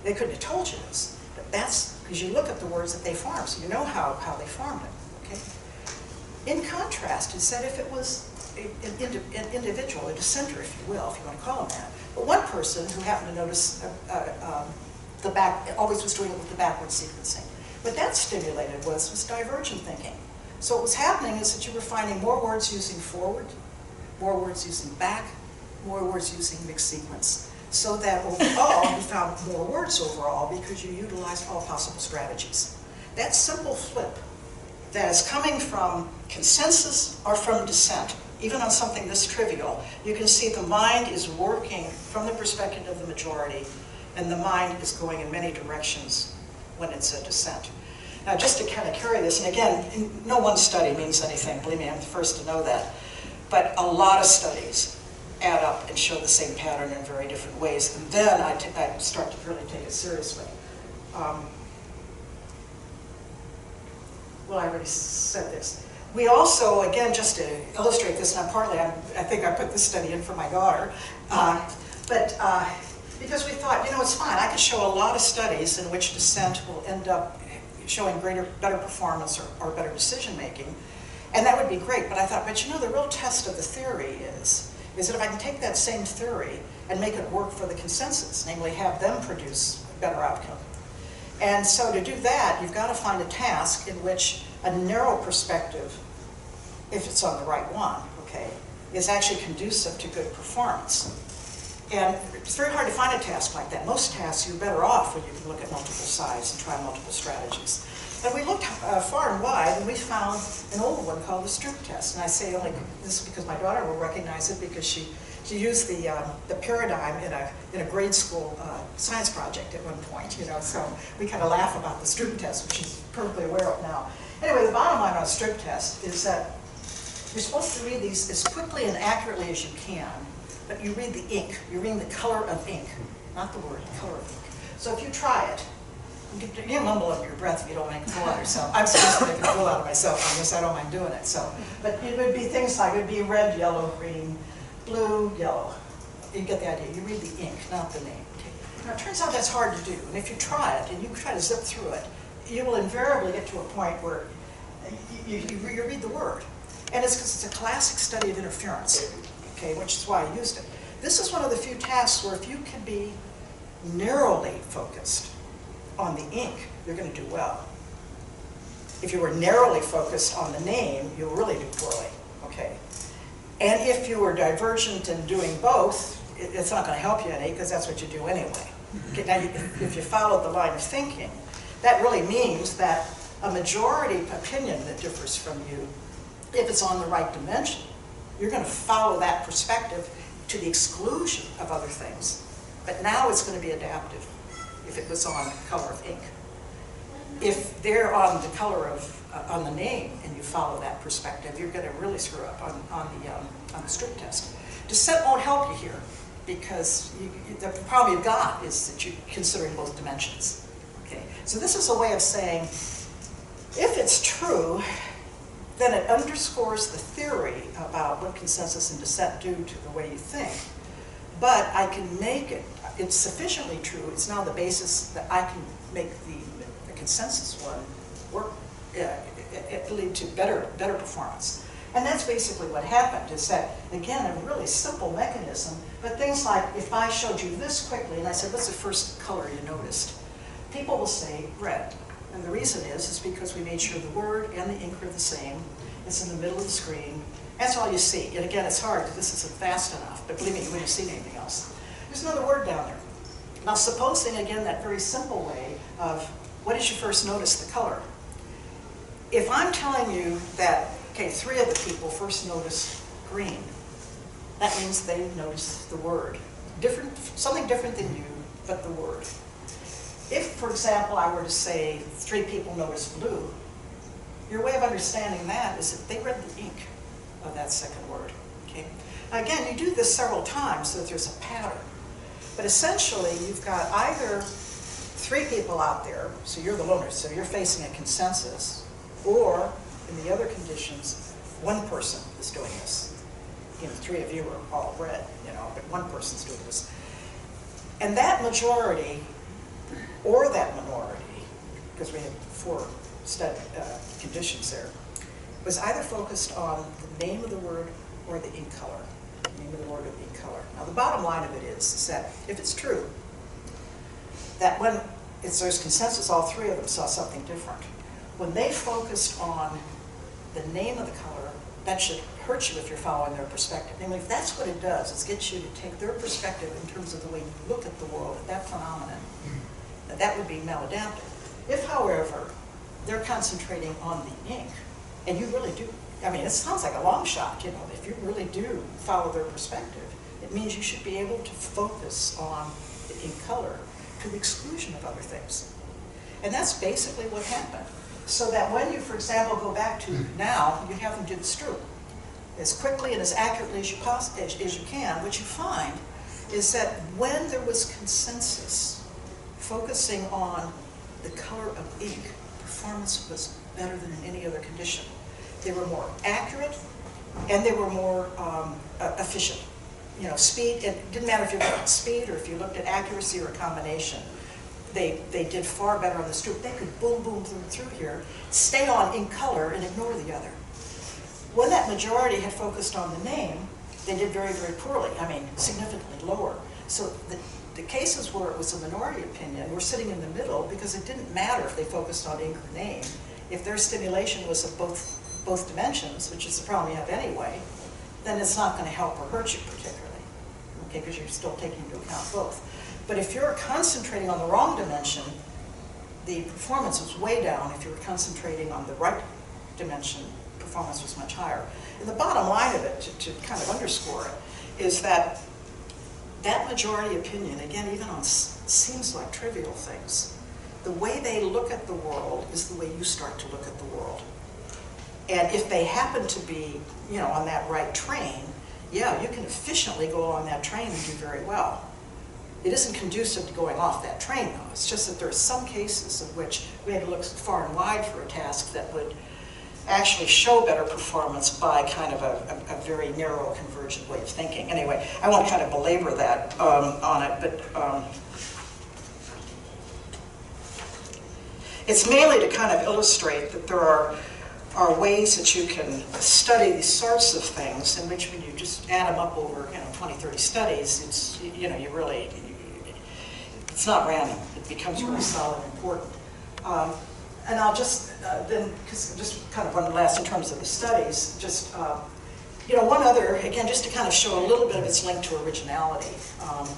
They couldn't have told you this, but that's because you look at the words that they formed, so you know how they formed it, okay? In contrast, instead, if it was an individual, a dissenter, if you will, if you want to call them that, but 1 person who happened to notice always was doing it with the backward sequencing. What that stimulated was divergent thinking. So what was happening is that you were finding more words using forward, more words using back, more words using mixed sequence. So that overall, you found more words overall because you utilized all possible strategies. That simple flip that is coming from consensus or from dissent, even on something this trivial, you can see the mind is working from the perspective of the majority, and the mind is going in many directions when it's a dissent. Now, just to kind of carry this, and again, no one study means anything, believe me, I'm the first to know that, but a lot of studies add up and show the same pattern in very different ways, and then I start to really take it seriously. Well, I already said this. We also, again, just to illustrate this, and I think I put this study in for my daughter, because we thought, it's fine. I could show a lot of studies in which dissent will end up showing better performance or better decision making, and that would be great. But I thought, the real test of the theory is that if I can take that same theory and make it work for the consensus, namely have them produce a better outcome. And so to do that, you've got to find a task in which a narrow perspective, if it's on the right one, okay, is actually conducive to good performance. And it's very hard to find a task like that. Most tasks, you're better off when you can look at multiple sides and try multiple strategies. And we looked far and wide, and we found an old one called the Stroop Test. And I say only this because my daughter will recognize it because she to use the paradigm in a grade school science project at one point, you know, so we kind of laugh about the Stroop Test, which she's perfectly aware of now. Anyway, the bottom line on a Stroop Test is that you're supposed to read these as quickly and accurately as you can, but you read the ink. You're reading the color of ink, not the word, color of ink. So if you try it, you can mumble under your breath if you don't make a fool out of yourself. I'm supposed to make a fool out of myself on this, I don't mind doing it. So, but it would be things like, it would be red, yellow, green, blue, yellow. You get the idea. You read the ink, not the name. Okay. Now it turns out that's hard to do, and if you try it and you try to zip through it, you will invariably get to a point where you read the word. And it's because it's a classic study of interference, okay, which is why I used it. This is one of the few tasks where if you can be narrowly focused on the ink, you're going to do well. If you were narrowly focused on the name, you'll really do poorly, okay? And if you were divergent in doing both, it's not going to help you any, because that's what you do anyway. Okay, now, if you followed the line of thinking, that really means that a majority opinion that differs from you, if it's on the right dimension, you're going to follow that perspective to the exclusion of other things. But now it's going to be adaptive if it was on color of ink. If they're on the color of, on the name, and you follow that perspective, you're going to really screw up on the Stroop Test. Dissent won't help you here, because the problem you've got is that you're considering both dimensions. Okay? So this is a way of saying, if it's true, then it underscores the theory about what consensus and dissent do to the way you think. But I can make it, it's sufficiently true, it's now the basis that I can make the consensus one work, lead to better performance. And that's basically what happened, is that, again, a really simple mechanism, but things like, if I showed you this quickly, and I said, what's the first color you noticed? People will say red. And the reason is because we made sure the word and the ink are the same. It's in the middle of the screen. That's all you see. And again, it's hard because this isn't fast enough, but believe me, you wouldn't have seen anything else. There's another word down there. Now, supposing, again, that very simple way of, what did you first notice the color? If I'm telling you that, okay, 3 of the people first noticed green, that means they noticed the word. Something different than you, but the word. If, for example, I were to say 3 people noticed blue, your way of understanding that is that they read the ink of that second word. Okay? Now again, you do this several times so that there's a pattern. But essentially, you've got either 3 people out there, so you're the loner, so you're facing a consensus, or in the other conditions, 1 person is doing this. You know, 3 of you are all red, you know, but 1 person's doing this. And that majority, or that minority, because we had 4 conditions there, was either focused on the name of the word or the ink color. The name of the word or the ink color. Now the bottom line of it is that if it's true, that when there's consensus, all 3 of them saw something different. When they focused on the name of the color, that should hurt you if you're following their perspective. Namely, if that's what it does, is get you to take their perspective in terms of the way you look at the world, at that phenomenon, that would be maladaptive. If, however, they're concentrating on the ink, and you really do, I mean, it sounds like a long shot, you know, if you really do follow their perspective, it means you should be able to focus on the ink color to the exclusion of other things. And that's basically what happened. So that when you, for example, go back to now, you have them do the Stroop as quickly and as accurately as you can, what you find is that when there was consensus focusing on the color of ink, performance was better than in any other condition. They were more accurate, and they were more efficient. You know, speed, it didn't matter if you looked at speed or if you looked at accuracy or a combination. They did far better on the Stroop. They could boom, boom, boom through here, stay on ink color, and ignore the other. When that majority had focused on the name, they did very, very poorly. I mean, significantly lower. So the cases where it was a minority opinion were sitting in the middle because it didn't matter if they focused on ink or name. If their stimulation was of both dimensions, which is the problem you have anyway, then it's not going to help or hurt you particularly, okay, because you're still taking into account both. But if you're concentrating on the wrong dimension, the performance was way down. If you were concentrating on the right dimension, performance was much higher. And the bottom line of it, to kind of underscore it, is that that majority opinion, again, even on seems like trivial things, the way they look at the world is the way you start to look at the world. And if they happen to be, you know, on that right train, yeah, you can efficiently go on that train and do very well. It isn't conducive to going off that train, though. It's just that there are some cases in which we had to look far and wide for a task that would actually show better performance by kind of a very narrow convergent way of thinking. Anyway, I won't kind of belabor that on it, but it's mainly to kind of illustrate that there are ways that you can study these sorts of things in which when you just add them up over 20, 30 studies, it's, you really, it's not random. It becomes really solid and important. And I'll just then, because just kind of one last in terms of the studies, just one other, again, just to kind of show a little bit of its link to originality,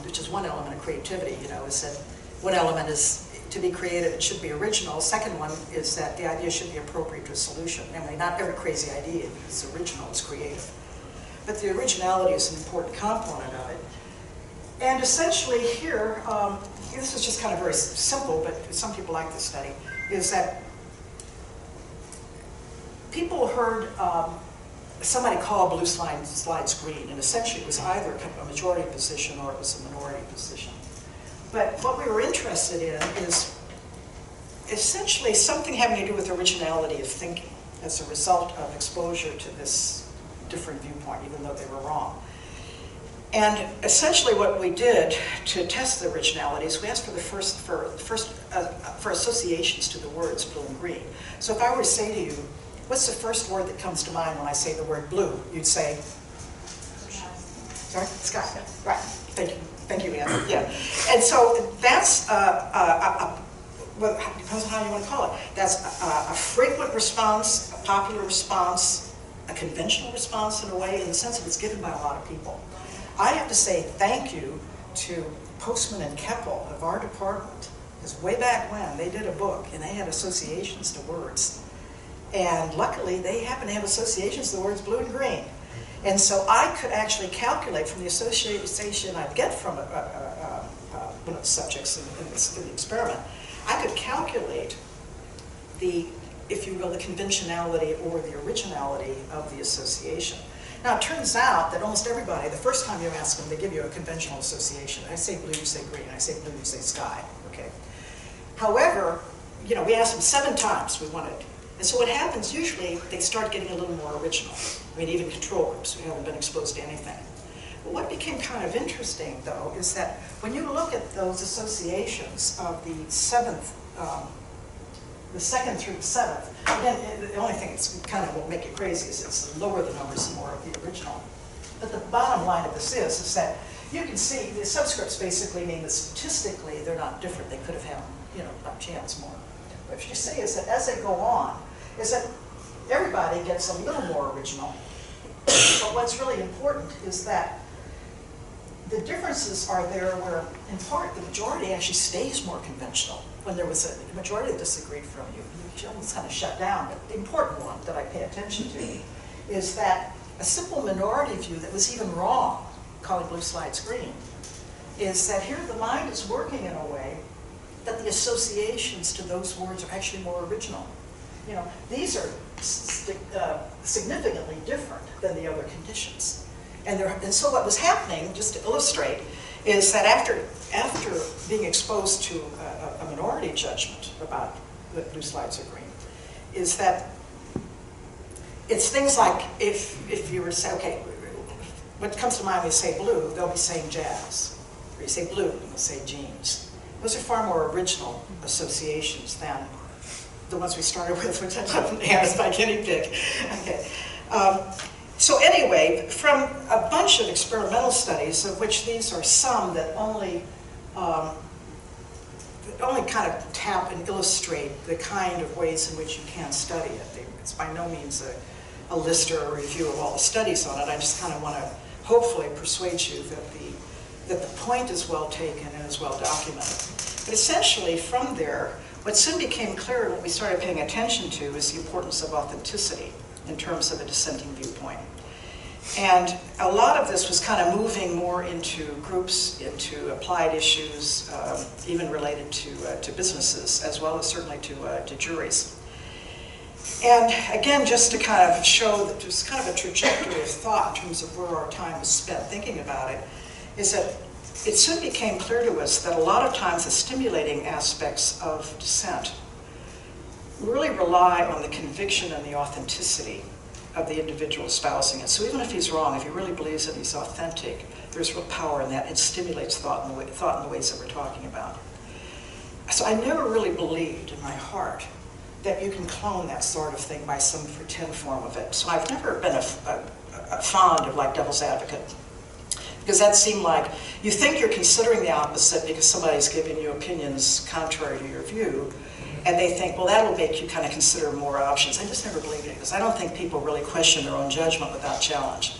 which is one element of creativity, is that one element is to be creative, it should be original. Second one is that the idea should be appropriate to a solution. Namely, not every crazy idea is original, it's creative. But the originality is an important component of it. And essentially here, this is just kind of very simple, but some people like this study, is that people heard somebody call blue slides green, and essentially it was either a majority position or it was a minority position. But what we were interested in is essentially something having to do with originality of thinking as a result of exposure to this different viewpoint, even though they were wrong. And essentially what we did to test the originality is we asked for associations to the words blue and green. So if I were to say to you, what's the first word that comes to mind when I say the word blue? You'd say? Sorry? Sky. Right. Thank you. Thank you, Anne. Yeah. And so that's, well, depends on how you want to call it. That's a frequent response, a popular response, a conventional response in a way, in the sense that it's given by a lot of people. I have to say thank you to Postman and Keppel of our department, because way back when they did a book and they had associations to words. And luckily they happen to have associations to the words blue and green. And so I could actually calculate from the association I'd get from one of the subjects in the experiment, I could calculate the, if you will, the conventionality or the originality of the association. Now it turns out that almost everybody, the first time you ask them, they give you a conventional association. I say blue, you say green. I say blue, you say sky. Okay. However, we asked them 7 times we wanted. And so what happens, usually, they start getting a little more original. I mean, even control groups who haven't been exposed to anything. But what became kind of interesting, though, is that when you look at those associations of the 7th, the 2nd through the 7th, again, the only thing that's kind of will make it crazy is it's the lower the numbers, the more of the original. But the bottom line of this is that you can see the subscripts basically mean that statistically they're not different. They could have had, by chance more. But what you say is that as they go on, is that everybody gets a little more original. But what's really important is that the differences are there where, in part, the majority actually stays more conventional. When there was a majority that disagreed from you, you almost kind of shut down. But the important one that I pay attention to is that a simple minority view that was even wrong, calling blue slides green, is that here the mind is working in a way that the associations to those words are actually more original. These are significantly different than the other conditions. And so what was happening, just to illustrate, is that after being exposed to a minority judgment about that blue slides are green, is that it's things like if you were to say, okay, what comes to mind when you say blue, they'll be saying jazz. Or you say blue, and they'll say jeans. Those are far more original associations than the ones we started with, which I love as my guinea pig. Okay. So anyway, from a bunch of experimental studies, of which these are some that only kind of tap and illustrate the kind of ways in which you can study it. It's by no means a list or a review of all the studies on it. I just kind of want to hopefully persuade you that the point is well taken and is well documented. But essentially, from there, what soon became clear and what we started paying attention to is the importance of authenticity in terms of a dissenting viewpoint. And a lot of this was kind of moving more into groups, into applied issues, even related to businesses, as well as certainly to juries. And again, just to kind of show that there's kind of a trajectory of thought in terms of where our time was spent thinking about it, is that it soon became clear to us that a lot of times the stimulating aspects of dissent really rely on the conviction and the authenticity of the individual espousing it. So even if he's wrong, if he really believes that he's authentic, there's real power in that. It stimulates thought in the ways that we're talking about. So I never really believed in my heart that you can clone that sort of thing by some pretend form of it. So I've never been a fond of like devil's advocate, because that seemed like you think you're considering the opposite because somebody's giving you opinions contrary to your view, and they think, well, that'll make you kind of consider more options. I just never believed it, because I don't think people really question their own judgment without challenge.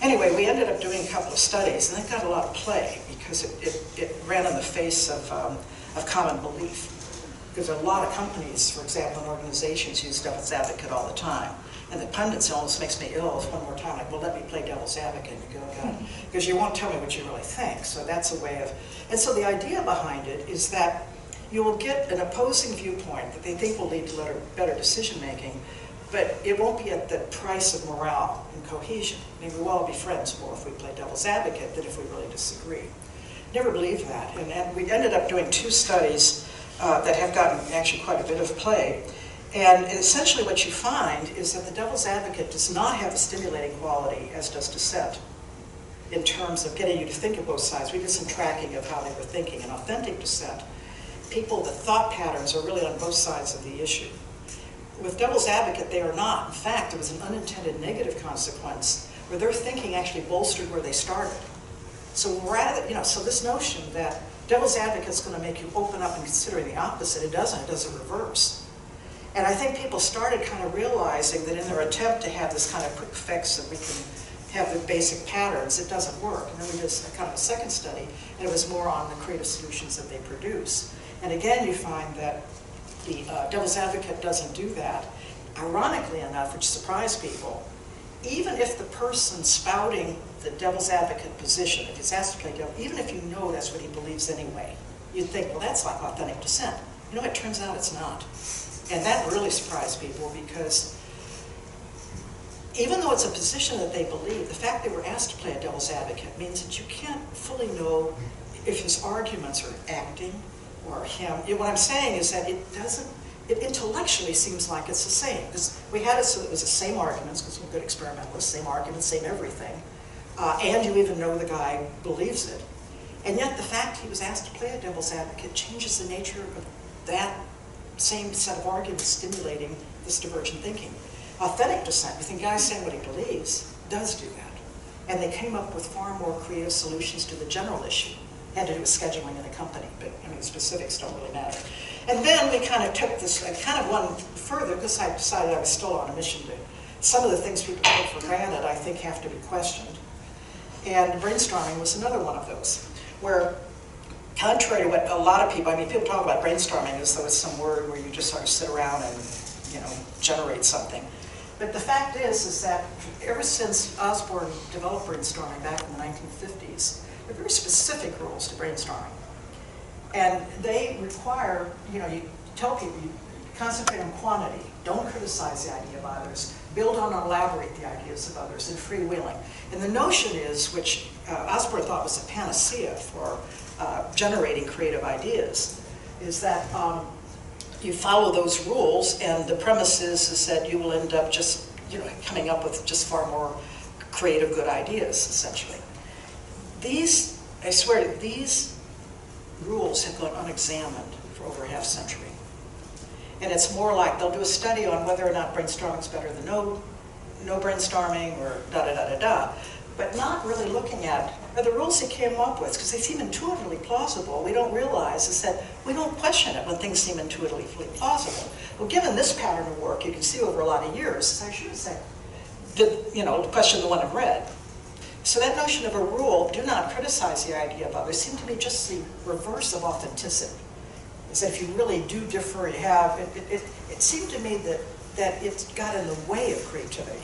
Anyway, we ended up doing a couple of studies, and they got a lot of play because it ran in the face of common belief. Because a lot of companies, for example, and organizations use devil's advocate all the time. And the pundits almost makes me ill one more time, like, well, let me play devil's advocate. And you go, God, because you won't tell me what you really think. So that's a way of, and so the idea behind it is that you will get an opposing viewpoint that they think will lead to better decision making, but it won't be at the price of morale and cohesion. I mean, we'll all be friends more if we play devil's advocate than if we really disagree. Never believed that. And we ended up doing 2 studies that have gotten actually quite a bit of play. And essentially what you find is that the devil's advocate does not have the stimulating quality as does dissent in terms of getting you to think of both sides. We did some tracking of how they were thinking. In authentic dissent, the thought patterns are really on both sides of the issue. With devil's advocate, they are not. In fact, there was an unintended negative consequence where their thinking actually bolstered where they started. So so this notion that devil's advocate is going to make you open up and consider the opposite, it doesn't. It does a reverse. And I think people started kind of realizing that in their attempt to have this kind of quick fix that we can have the basic patterns, it doesn't work. And then we did kind of a second study, and it was more on the creative solutions that they produce. And again, you find that the devil's advocate doesn't do that. Ironically enough, which surprised people, even if the person spouting the devil's advocate position, if he's asked to play devil, even if you know that's what he believes anyway, you'd think, well, that's like authentic dissent. You know, it turns out it's not. And that really surprised people, because even though it's a position that they believe, the fact they were asked to play a devil's advocate means that you can't fully know if his arguments are acting or him. What I'm saying is that it intellectually seems like it's the same. Because we had it so it was the same arguments, because we're good experimentalists, same arguments, same everything. And you even know the guy believes it. And yet the fact he was asked to play a devil's advocate changes the nature of that same set of arguments stimulating this divergent thinking. Authentic dissent, you think the guy saying what he believes, does do that. And they came up with far more creative solutions to the general issue. Had to do with scheduling in a company, but I mean, the specifics don't really matter. And then we kind of took this, kind of one further, because I decided I was still on a mission to, some of the things people take for granted, I think, have to be questioned. And brainstorming was another one of those, where contrary to what a lot of people, I mean, people talk about brainstorming as though it's some word where you just sort of sit around and, generate something. But the fact is that ever since Osborne developed brainstorming back in the 1950s, there are very specific rules to brainstorming. And they require, you tell people, you concentrate on quantity, don't criticize the idea of others, build on and elaborate the ideas of others, and freewheeling. And the notion is, which Osborne thought was a panacea for generating creative ideas, is that you follow those rules, and the premise is that you will end up just, coming up with just far more creative, good ideas, essentially. These, I swear, these rules have gone unexamined for over a half century. And it's more like they'll do a study on whether or not brainstorming is better than no brainstorming, or da-da-da-da-da, but not really looking at are the rules they came up with, because they seem intuitively plausible. We don't realize is that we don't question it when things seem intuitively plausible. Well, given this pattern of work, you can see over a lot of years, as I should have said, question the one I've read. So that notion of a rule, do not criticize the idea of others, seemed to be just the reverse of authenticity. Is that if you really do differ, you have, it seemed to me that it got in the way of creativity.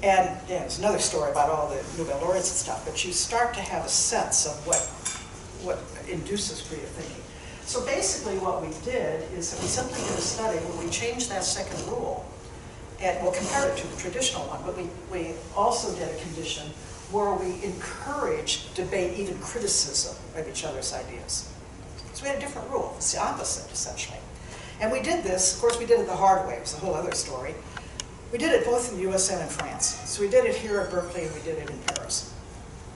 And yeah, there's another story about all the Nobel laureates and stuff, but you start to have a sense of what induces creative thinking. So basically what we did is that we simply did a study where we changed that second rule, and we'll compare it to the traditional one, but we also did a condition where we encourage debate, even criticism of each other's ideas. So we had a different rule. It's the opposite, essentially. And we did this, of course we did it the hard way, it was a whole other story. We did it both in the US and in France. So we did it here at Berkeley and we did it in Paris.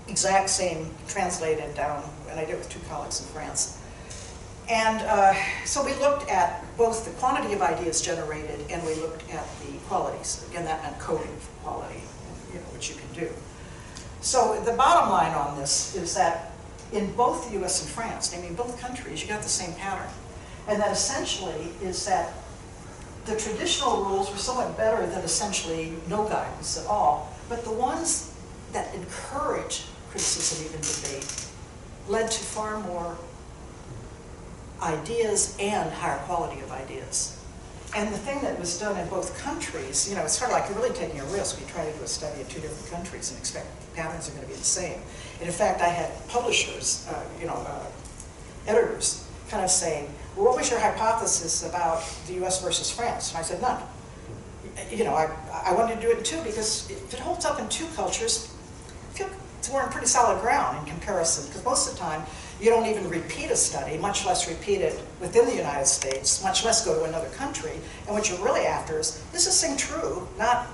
Exact same, translated down, and I did it with 2 colleagues in France. And so we looked at both the quantity of ideas generated and we looked at the qualities. Again, that meant coding for quality, which you can do. So the bottom line on this is that in both the US and France, namely in both countries, you got the same pattern. And that essentially is that the traditional rules were somewhat better than essentially no guidance at all, but the ones that encourage criticism, even debate, led to far more ideas and higher quality of ideas. And the thing that was done in both countries, it's sort of like you're really taking a risk when you try to do a study in 2 different countries and expect patterns are going to be the same. And in fact, I had publishers, editors, kind of saying, well, what was your hypothesis about the US versus France? And I said, none. I wanted to do it in 2 because if it holds up in 2 cultures, I feel we're on pretty solid ground in comparison, because most of the time, you don't even repeat a study, much less repeat it within the United States, much less go to another country. And what you're really after is this thing true, not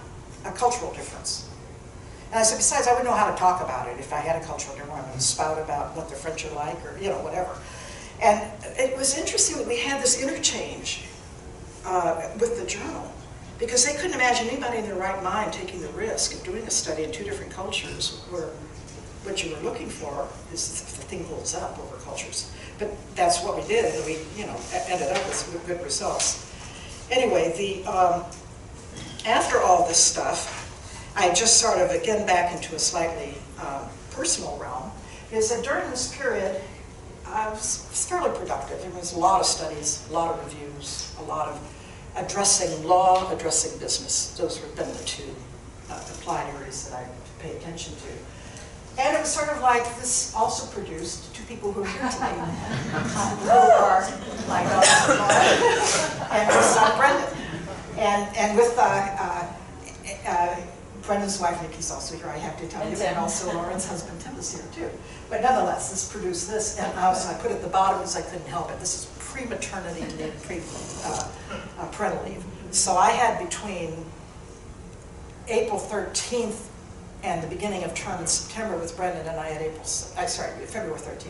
a cultural difference? And I said, besides, I wouldn't know how to talk about it if I had a cultural difference. I'm going to spout about what the French are like or, whatever. And it was interesting that we had this interchange with the journal, because they couldn't imagine anybody in their right mind taking the risk of doing a study in 2 different cultures where what you were looking for is if the thing holds up over cultures. But that's what we did, and we ended up with good results. Anyway, after all this stuff, I just sort of, again, back into a slightly personal realm, is that during this period, I was fairly productive. There was a lot of studies, a lot of reviews, a lot of addressing law, addressing business. Those have been the 2 applied areas that I pay attention to. And it was sort of like this also produced 2 people who are here today, who are my daughter and my son Brendan. And with Brendan's wife Nikki's also here, I have to tell you, and also Lauren's husband Tim is here too. But nonetheless, this produced this, and I put at the bottom because I couldn't help it. This is pre-maternity leave, parental leave. So I had between April 13th and the beginning of term in September with Brendan, and I had February 13th.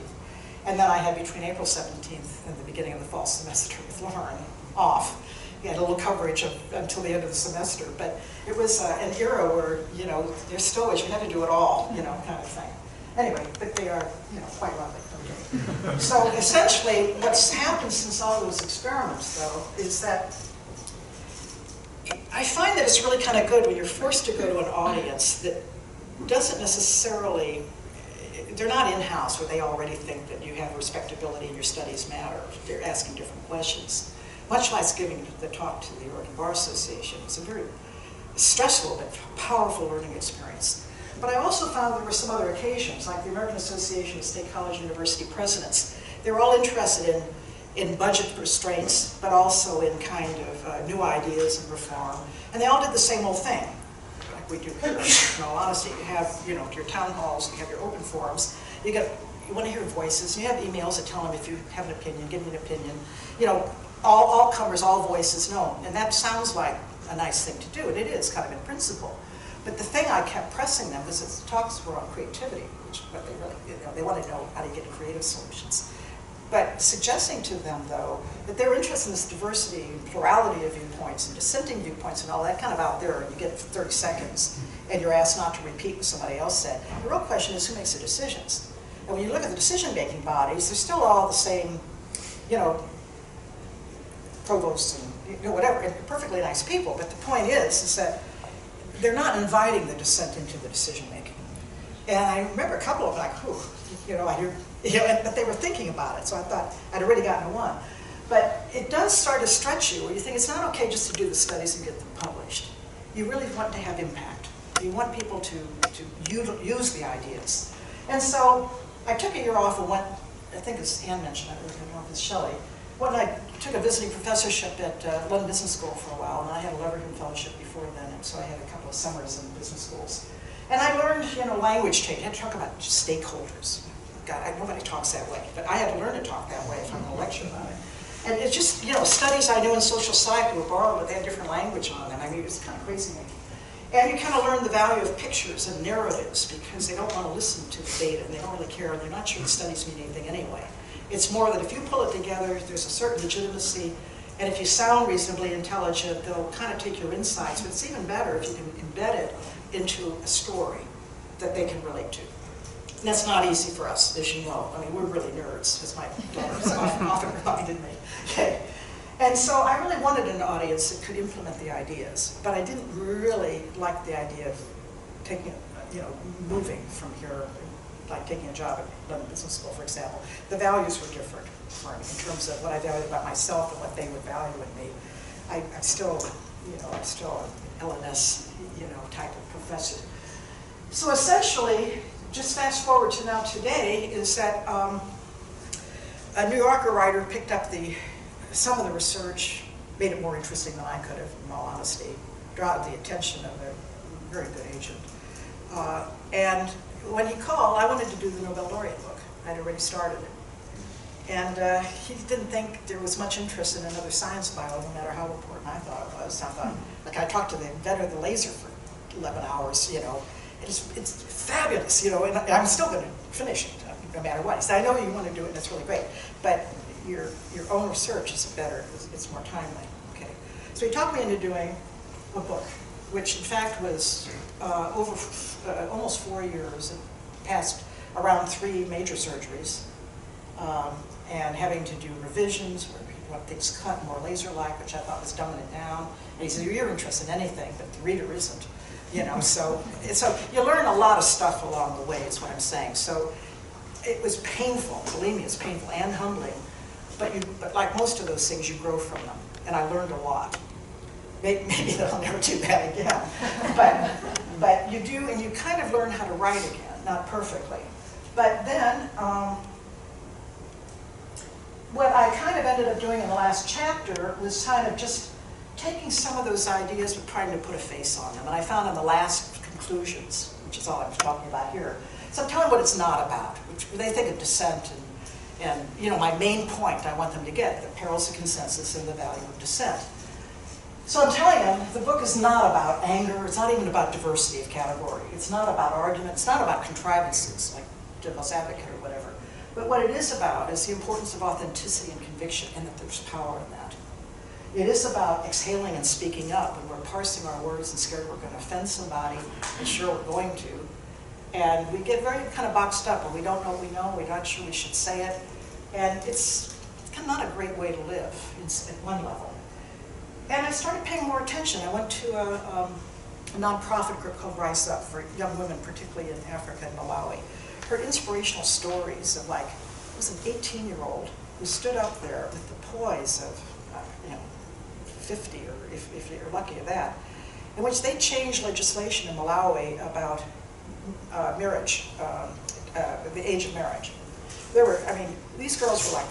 And then I had between April 17th and the beginning of the fall semester with Lauren off. We had a little coverage until the end of the semester, but it was an era where, there's still ways you had to do it all, kind of thing. Anyway, but they are, quite lovely. Okay. So essentially, what's happened since all those experiments, though, is that I find that it's really kind of good when you're forced to go to an audience that doesn't necessarily, they're not in-house where they already think that you have respectability and your studies matter. They're asking different questions. Much like giving the talk to the Oregon Bar Association. It's a very stressful but powerful learning experience. But I also found there were some other occasions, like the American Association of State College and University Presidents. They were all interested in budget restraints, but also in kind of new ideas and reform. And they all did the same old thing, like we do here. In all honesty, you have your town halls, you have your open forums. You want to hear voices. You have emails that tell them if you have an opinion, give me an opinion. All comers, all voices known. And that sounds like a nice thing to do, and it is kind of in principle. But the thing I kept pressing them was that the talks were on creativity, which what they really, they want to know how to get creative solutions. But suggesting to them, though, that they're interested in this diversity and plurality of viewpoints and dissenting viewpoints and all that kind of out there, and you get 30 seconds, and you're asked not to repeat what somebody else said. The real question is who makes the decisions? And when you look at the decision-making bodies, they're still all the same, provosts and whatever, and perfectly nice people. But the point is that they're not inviting the dissent into the decision-making. And I remember a couple of them, like, but they were thinking about it, so I thought I'd already gotten one. But it does start to stretch you, where you think it's not okay just to do the studies and get them published. You really want to have impact. You want people to use the ideas. And so I took a year off and went, I think as Anne mentioned, I don't know if it's Shelley, when I took a visiting professorship at London Business School for a while, and I had a Leverhulme Fellowship before then, and so I had a couple of summers in business schools. And I learned, language change. I had to talk about stakeholders. God, nobody talks that way, but I had to learn to talk that way if I'm going to lecture about it. And it's just, studies I knew in social psych were borrowed, but they had different language on them. I mean, it was kind of crazy. And you kind of learn the value of pictures and narratives because they don't want to listen to the data, and they don't really care, and they're not sure the studies mean anything anyway. It's more that if you pull it together, there's a certain legitimacy, and if you sound reasonably intelligent, they'll kind of take your insights, but it's even better if you can embed it into a story that they can relate to. And that's not easy for us, as you know. I mean, we're really nerds, as my daughters often reminded me. Okay. And so I really wanted an audience that could implement the ideas, but I didn't really like the idea of taking, moving from here, like taking a job at London Business School, for example. The values were different for me in terms of what I valued about myself and what they would value in me. I'm still, I'm still an LNS, type of professor. So essentially, just fast forward to now today, is that a New Yorker writer picked up some of the research, made it more interesting than I could have, in all honesty, drawn the attention of a very good agent. And when he called, I wanted to do the Nobel laureate book. I'd already started it. And he didn't think there was much interest in another science bio, no matter how important I thought it was. I thought, I talked to the inventor of the laser for 11 hours, It's fabulous, and I'm still going to finish it, no matter what. He said, I know you want to do it, and it's really great, but your own research is better, it's more timely. Okay. So he talked me into doing a book, which in fact was over almost 4 years. It passed around 3 major surgeries, and having to do revisions where people want things cut more laser-like, which I thought was dumbing it down. And he said, you're interested in anything, but the reader isn't. So you learn a lot of stuff along the way, is what I'm saying. So it was painful, believe me, it's painful and humbling, but like most of those things, you grow from them, and I learned a lot. Maybe that I'll never do that again, but you do, and you kind of learn how to write again, not perfectly. But then, what I kind of ended up doing in the last chapter was kind of just taking some of those ideas but trying to put a face on them. And I found in the last conclusions, which is all I'm talking about here, so I'm telling what it's not about, which they think of dissent and my main point I want them to get, the perils of consensus and the value of dissent. So I'm telling them the book is not about anger, it's not even about diversity of category, it's not about argument, it's not about contrivances like devil's advocate or whatever. But what it is about is the importance of authenticity and conviction, and that there's power in that. It is about exhaling and speaking up, and we're parsing our words and scared we're going to offend somebody, and sure we're going to. And we get very kind of boxed up, and we don't know what we know, we're not sure we should say it. And it's kind of not a great way to live at one level. And I started paying more attention. I went to a nonprofit group called Rise Up for young women, particularly in Africa and Malawi. Heard inspirational stories of it was an 18-year-old who stood up there with the poise of 50, or if you're lucky at that, in which they changed legislation in Malawi about marriage, the age of marriage. These girls were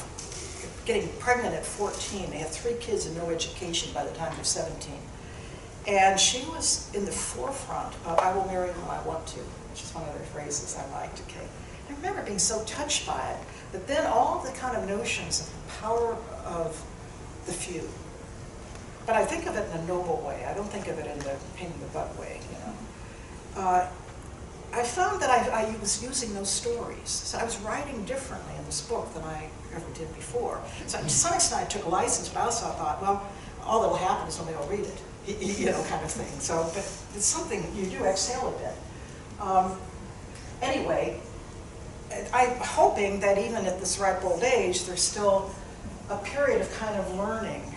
getting pregnant at 14. They had 3 kids and no education by the time they're 17. And she was in the forefront of, I will marry whom I want to, which is one of their phrases I liked, okay. I remember being so touched by it, but then all the kind of notions of the power of the few. But I think of it in a noble way. I don't think of it in the pain in the butt way, I found that I was using those stories. So I was writing differently in this book than I ever did before. So to some extent I took a license, but I also thought, well, all that'll happen is somebody will read it, kind of thing. So, but it's something you do exhale a bit. Anyway, I'm hoping that even at this ripe old age, there's still a period of kind of learning.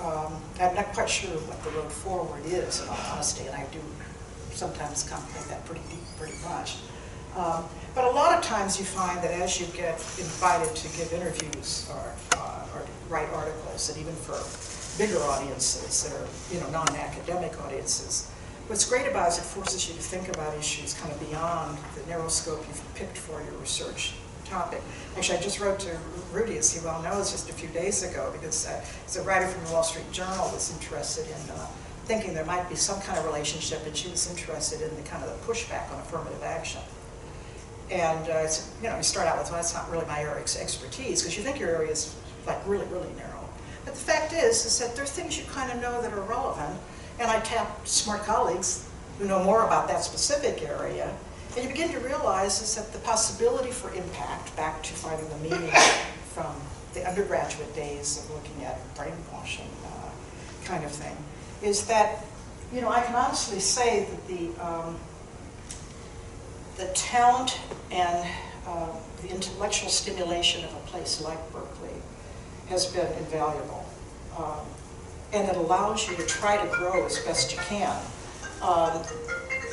I'm not quite sure what the road forward is, in all honesty, and I do sometimes contemplate that pretty much. But a lot of times you find that as you get invited to give interviews or write articles, and even for bigger audiences or non-academic audiences, what's great about it is it forces you to think about issues kind of beyond the narrow scope you've picked for your research topic. Actually, I just wrote to Rudy, as he well knows, just a few days ago, because as a writer from the Wall Street Journal was interested in thinking there might be some kind of relationship, and she was interested in the kind of the pushback on affirmative action. And you know, you start out with, well, that's not really my area of expertise, because you think your area is like really, really narrow. But the fact is that there are things you kind of know that are relevant, and I tap smart colleagues who know more about that specific area, and you begin to realize is that the possibility for impact, back to finding the meaning from the undergraduate days of looking at brainwashing kind of thing, is that, you know, I can honestly say that the talent and the intellectual stimulation of a place like Berkeley has been invaluable. And it allows you to try to grow as best you can.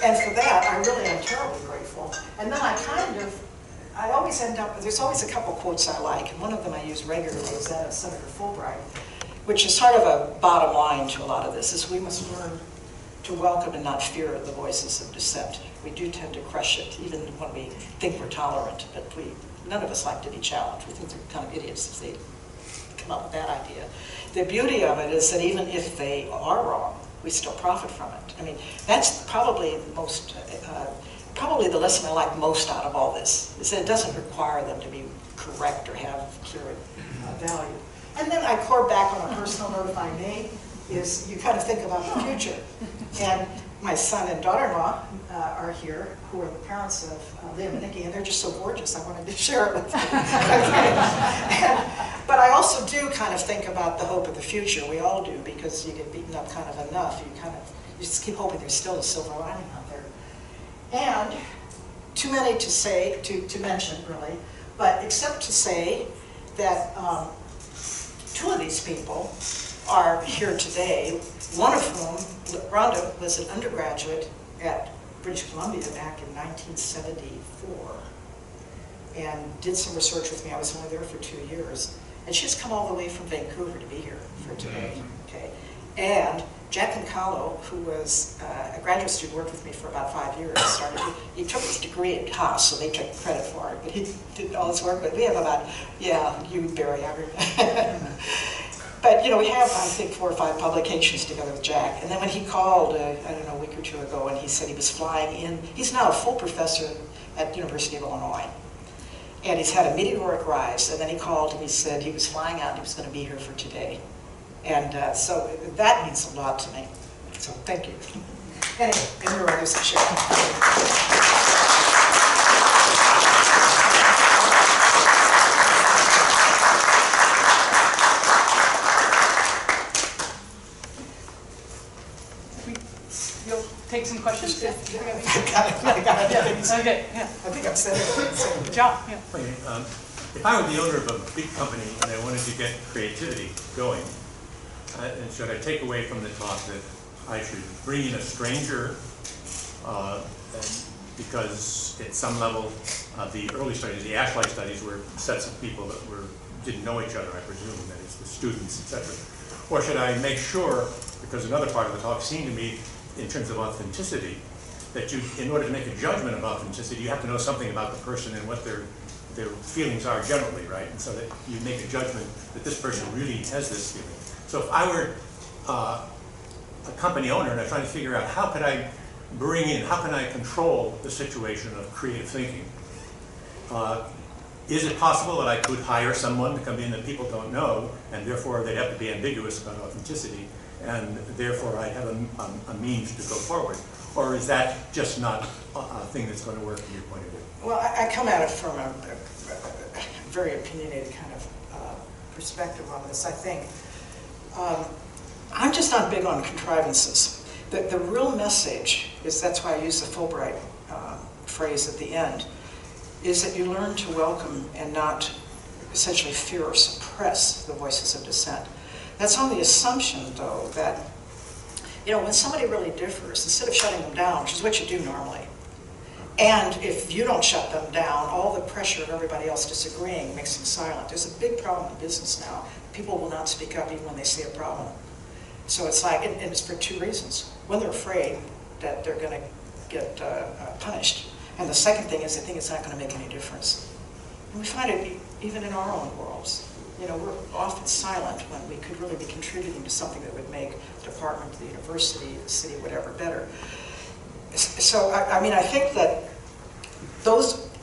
And for that, I really am terribly grateful. And then I always end up, there's always a couple quotes I like, and one of them I use regularly is that of Senator Fulbright, which is sort of a bottom line to a lot of this, is we must learn to welcome and not fear the voices of dissent. We do tend to crush it, even when we think we're tolerant, but none of us like to be challenged. We think they're kind of idiots if they come up with that idea. The beauty of it is that even if they are wrong, we still profit from it. I mean, that's probably the most, probably the lesson I like most out of all this, is that it doesn't require them to be correct or have clear value. And then I core back on a personal note, if I may, is you kind of think about the future. And my son and daughter-in-law are here, who are the parents of Liam and Nikki, and they're just so gorgeous, I wanted to share it with you. But I also do kind of think about the hope of the future. We all do, because you get beaten up kind of enough. You just keep hoping there's still a silver lining out there. And too many to say, to mention really, but except to say that two of these people are here today, one of whom, Rhonda, was an undergraduate at British Columbia back in 1974 and did some research with me. I was only there for 2 years. And she's come all the way from Vancouver to be here for today. Okay. And Jack Incalo, who was a graduate student, worked with me for about 5 years. He took his degree at Haas, so they took credit for it, but he did all his work. But we have about, yeah, you, Barry, but, you know, we have, I think, 4 or 5 publications together with Jack. And then when he called, I don't know, a week or two ago, and he said he was flying in, he's now a full professor at the University of Illinois. And he's had a meteoric rise. And then he called and he said he was flying out and he was going to be here for today. And so that means a lot to me. So thank you. Anyway, and your writers to share. Take some questions? Yeah. I got it. Okay, yeah. I think I've said it. Good job. Yeah. If I were the owner of a big company and I wanted to get creativity going, and should I take away from the talk that I should bring in a stranger because at some level the early studies, the Ashlight studies, were sets of people that didn't know each other, I presume, that is the students, etc. Or should I make sure, because another part of the talk seemed to me, in terms of authenticity, that you, in order to make a judgment of authenticity, you have to know something about the person and what their feelings are generally, right? And so that you make a judgment that this person really has this feeling. So if I were a company owner and I'm trying to figure out how can I bring in, how can I control the situation of creative thinking, is it possible that I could hire someone to come in that people don't know, and therefore they'd have to be ambiguous about authenticity, and therefore I have a means to go forward? Or is that just not a thing that's going to work from your point of view? Well, I come at it from a very opinionated kind of perspective on this, I think. I'm just not big on contrivances. The real message is, that's why I use the Fulbright phrase at the end, is that you learn to welcome and not essentially fear or suppress the voices of dissent. That's on the assumption, though, that, you know, when somebody really differs, instead of shutting them down, which is what you do normally, and if you don't shut them down, all the pressure of everybody else disagreeing makes them silent. There's a big problem in business now. People will not speak up even when they see a problem. So it's like, and it's for 2 reasons. One, they're afraid that they're going to get punished. And the second thing is they think it's not going to make any difference. And we find it even in our own worlds. You know, we're often silent when we could really be contributing to something that would make the department, the university, the city, whatever, better. So, I mean, I think that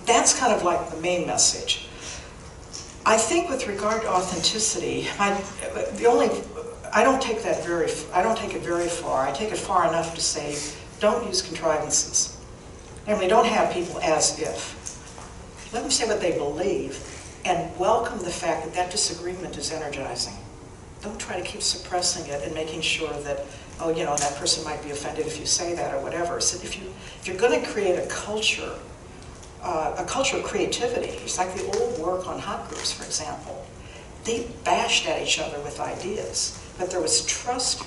that's kind of like the main message. I think with regard to authenticity, I don't take it very far. I take it far enough to say, don't use contrivances. Namely, don't have people as if. Let them say what they believe, and welcome the fact that that disagreement is energizing. Don't try to keep suppressing it and making sure that, oh, you know, that person might be offended if you say that or whatever. So if you're going to create a culture of creativity, it's like the old work on hot groups, for example. They bashed at each other with ideas, but there was trust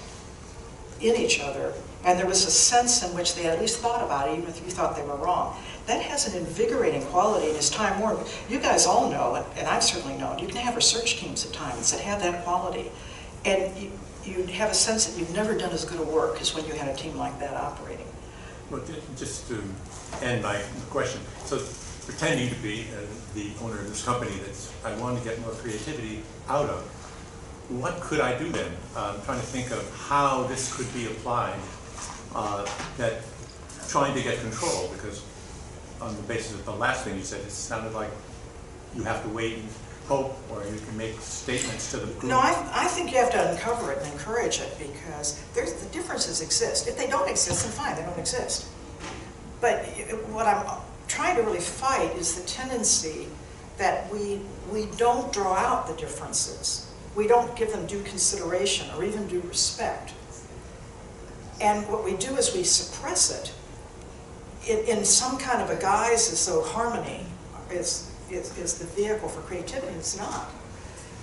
in each other, and there was a sense in which they at least thought about it, even if you thought they were wrong. That has an invigorating quality and is time-worn. You guys all know, and I've certainly known, you can have research teams at times that have that quality, and you have a sense that you've never done as good a work as when you had a team like that operating. Well, just to end my question, so pretending to be the owner of this company that I want to get more creativity out of, what could I do then? I'm trying to think of how this could be applied, that trying to get control, because on the basis of the last thing you said, it sounded like you have to wait and hope, or you can make statements to the group. No, I think you have to uncover it and encourage it, because the differences exist. If they don't exist, then fine, they don't exist. But what I'm trying to really fight is the tendency that we don't draw out the differences. We don't give them due consideration or even due respect. And what we do is we suppress it in some kind of a guise as though harmony is the vehicle for creativity. It's not.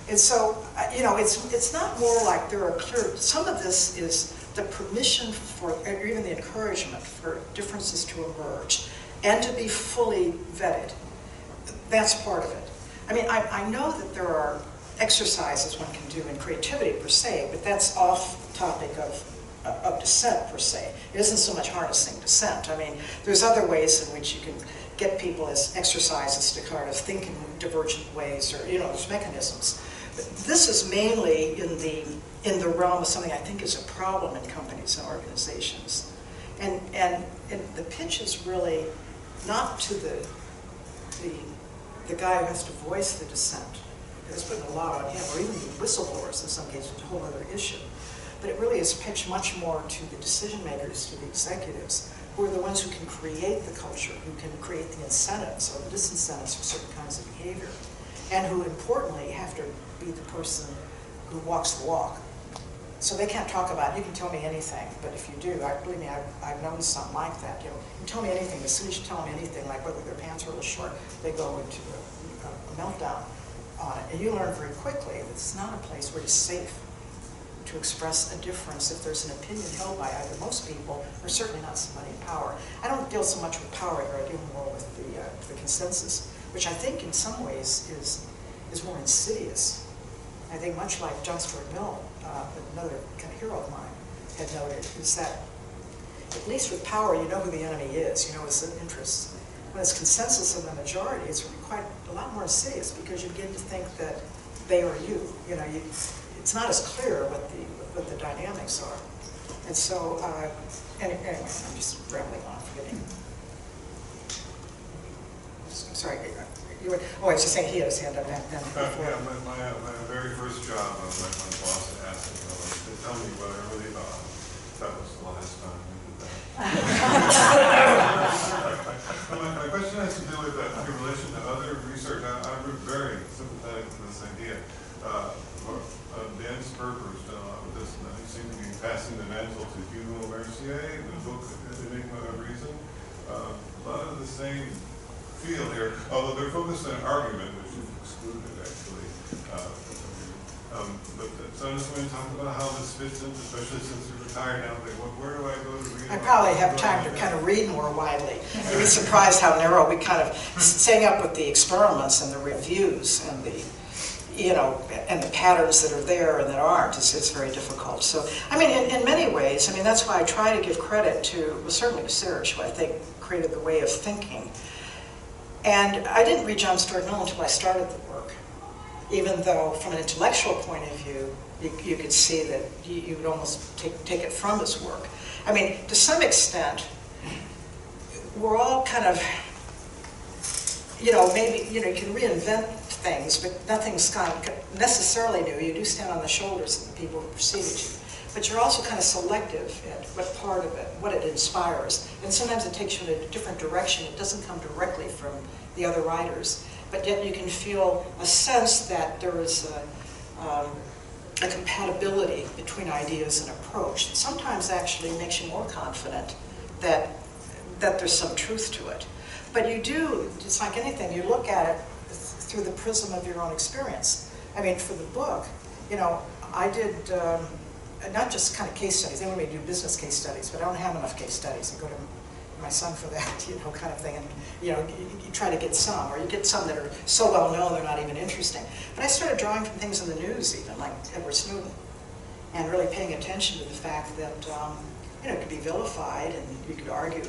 And so, you know, it's not more like there are clear, some of this is the permission for, or even the encouragement for differences to emerge and to be fully vetted. That's part of it. I mean, I know that there are exercises one can do in creativity per se, but that's off topic of dissent per se. It isn't so much harnessing dissent. I mean, there's other ways in which you can get people as exercises to kind of think in divergent ways, or, you know, there's mechanisms. But this is mainly in the realm of something I think is a problem in companies and organizations. And the pitch is really not to the guy who has to voice the dissent. It's putting a lot on him, or even the whistleblowers in some cases, it's a whole other issue. But it really is pitched much more to the decision makers, to the executives, who are the ones who can create the culture, who can create the incentives or the disincentives for certain kinds of behavior, and who importantly have to be the person who walks the walk. So they can't talk about, you can tell me anything, but if you do, believe me, I've known some like that. You know, you can tell me anything, as soon as you tell them anything, like whether their pants are a little short, they go into a meltdown on it. And you learn very quickly that it's not a place where it's safe to express a difference if there's an opinion held by either most people or certainly not somebody in power. I don't deal so much with power here, I deal more with the consensus, which I think in some ways is more insidious. I think much like John Stuart Mill, another kind of hero of mine, had noted, is that at least with power you know who the enemy is, you know his interests. When it's consensus of the majority, it's quite a lot more insidious because you begin to think that they are you. You know, it's not as clear what the dynamics are. And so, anyway, I'm just rambling on, forgetting. I'm sorry, you were, oh, I was just saying he had his hand up then. Yeah, my very first job, my boss asked me to tell me what I really thought. That was the last time we did that. My question has to do with in relation to other research. I'm very sympathetic to this idea. Dan Sperber's done a lot with this, and he seems to be passing the mantle to Hugo Mercier, the book Enigma of Reason. A lot of the same feel here, although they're focused on argument, which is excluded actually. But so I just want to talk about how this fits in, especially since you're retired now. Like, where do I go to read? I probably have time to kind of read more widely. You'd be surprised how narrow we kind of staying up with the experiments and the reviews and the, you know, and the patterns that are there and that aren't. It's very difficult. world. So, I mean, in many ways, I mean, that's why I try to give credit to, well, certainly to Serge, who I think created the way of thinking. And I didn't read John Stuart Mill until I started the work, even though from an intellectual point of view, you could see that you would almost take it from his work. I mean, to some extent, we're all kind of, maybe, you can reinvent things, but nothing's kind of necessarily new. You do stand on the shoulders of the people who preceded you. But you're also kind of selective at what part of it, what it inspires. And sometimes it takes you in a different direction. It doesn't come directly from the other writers. But yet you can feel a sense that there is a compatibility between ideas and approach. Sometimes actually makes you more confident that there's some truth to it. But you do, it's like anything, you look at it through the prism of your own experience. I mean, for the book, I did not just kind of case studies. They want me to do business case studies, but I don't have enough case studies. I go to my son for that, kind of thing. And, you try to get some, or you get some that are so well known they're not even interesting. But I started drawing from things in the news even, like Edward Snowden, and really paying attention to the fact that, it could be vilified, and you could argue,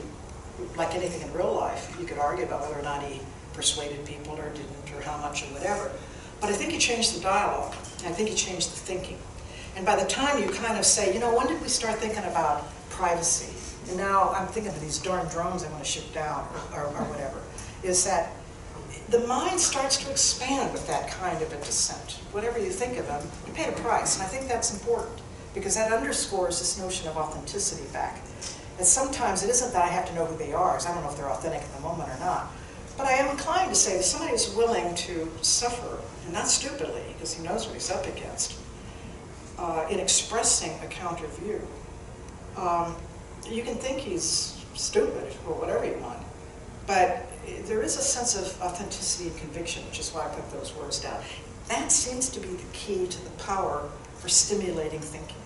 like anything in real life, you could argue about whether or not he persuaded people or didn't, or how much or whatever. But I think he changed the dialogue, and I think he changed the thinking. And by the time you kind of say, when did we start thinking about privacy? And now I'm thinking of these darn drones I want to shoot down, or whatever, is that the mind starts to expand with that kind of a dissent. Whatever you think of them, you pay a price, and I think that's important, because that underscores this notion of authenticity back. And sometimes it isn't that I have to know who they are, because I don't know if they're authentic at the moment or not. But I am inclined to say that somebody who's willing to suffer, and not stupidly, because he knows what he's up against, in expressing a counter view. You can think he's stupid, or whatever you want, but there is a sense of authenticity and conviction, which is why I put those words down. That seems to be the key to the power for stimulating thinking.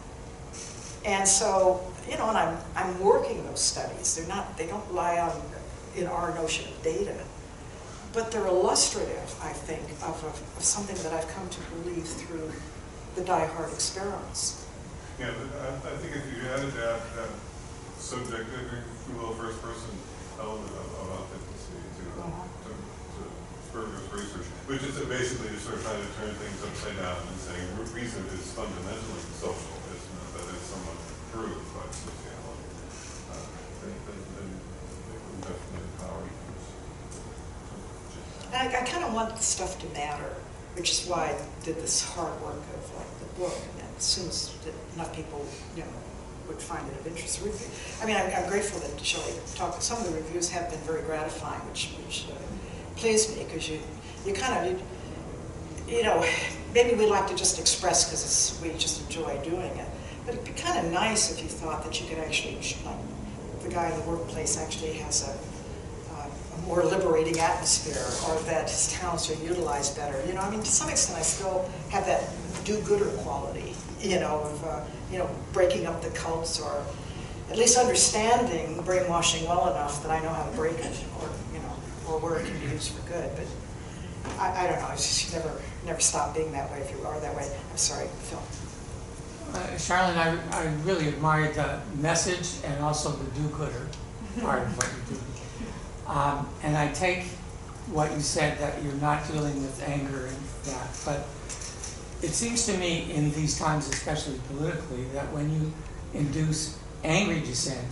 And so, and I'm working those studies. They don't lie on, in our notion of data, but they're illustrative, I think, of something that I've come to believe through the die-hard experiments. Yeah, but I think if you added that subjective, if you will, first-person element of authenticity to Sperger's research, which is basically just sort of trying to turn things upside down and saying reason is fundamentally social. It's not that it's somewhat proved by sociology. Then it would definitely empower you. I kind of want the stuff to matter, which is why I did this hard work of the book, and as soon as enough people, would find it of interest. I mean, I'm grateful that Shelley talked. Some of the reviews have been very gratifying, which pleased me, because you kind of, maybe we like to just express because we just enjoy doing it. But it'd be kind of nice if you thought that you could actually, like the guy in the workplace actually has a more liberating atmosphere, or that his talents are utilized better. I mean, to some extent, I still have that do-gooder quality, of breaking up the cults, or at least understanding brainwashing well enough that I know how to break it, or where it can be used for good. But I don't know. It's just never stop being that way if you are that way. I'm sorry, Phil. Charlan, I really admired the message and also the do-gooder part of what you do. And I take what you said, that you're not dealing with anger and that, but it seems to me in these times, especially politically, that when you induce angry dissent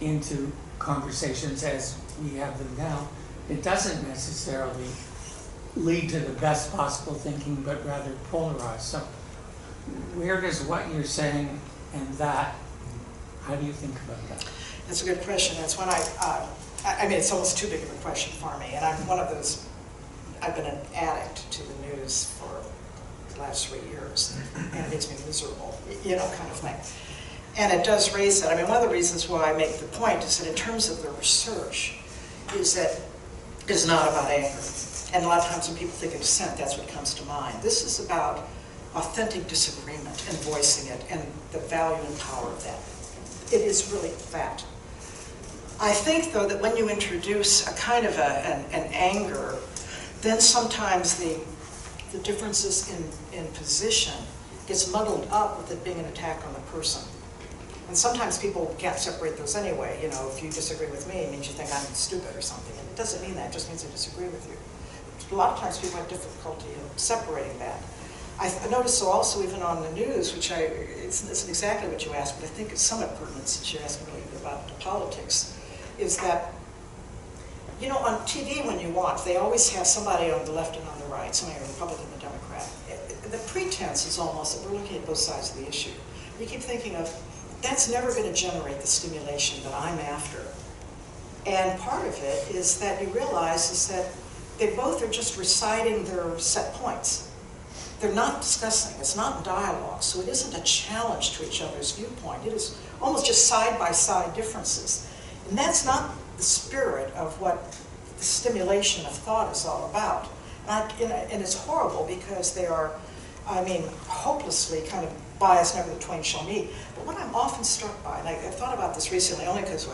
into conversations as we have them now, it doesn't necessarily lead to the best possible thinking, but rather polarize. So where does what you're saying and that, how do you think about that? That's a good question. That's when I mean, it's almost too big of a question for me. And I'm one of those, I've been an addict to the news for the last 3 years, and it makes me miserable, kind of thing. And it does raise that. I mean, one of the reasons why I make the point is that in terms of the research, is that it's not about anger. And a lot of times when people think of dissent, that's what comes to mind. This is about authentic disagreement and voicing it, and the value and power of that. It is really that. I think, though, that when you introduce a kind of an anger, then sometimes the differences in position gets muddled up with it being an attack on the person. And sometimes people can't separate those anyway. You know, if you disagree with me, it means you think I'm stupid or something. And it doesn't mean that, it just means I disagree with you. A lot of times people have difficulty in separating that. I noticed so also even on the news, which isn't exactly what you asked, but I think it's somewhat pertinent since you're asking me about the politics, is that, you know, on TV when you watch, they always have somebody on the left and on the right, somebody a Republican and a Democrat. The pretense is almost that we're looking at both sides of the issue. You keep thinking of, that's never going to generate the stimulation that I'm after. And part of it is that you realize is that they both are just reciting their set points. They're not discussing, it's not dialogue, so it isn't a challenge to each other's viewpoint. It is almost just side-by-side differences. And that's not the spirit of what the stimulation of thought is all about. And it's horrible because they are, I mean, hopelessly kind of biased, never the twain shall meet. But what I'm often struck by, and I've thought about this recently only because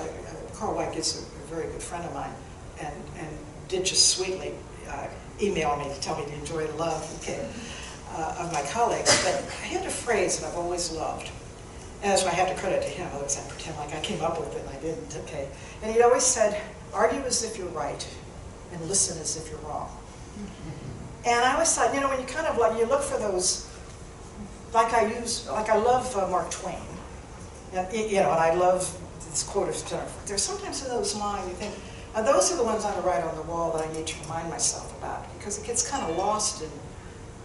Carl White is a very good friend of mine and did just sweetly email me to tell me to enjoy the love of my colleagues. But I had a phrase that I've always loved. And that's why I have to credit to him, otherwise I pretend like I came up with it and I didn't, okay. And he always said, argue as if you're right and listen as if you're wrong. And I always thought, you know, when you kind of like, you look for those, like I love Mark Twain, and, you know, and I love this quote of Jennifer. There's sometimes in those lines you think, those are the ones I write on the wall that I need to remind myself about, because it gets kind of lost in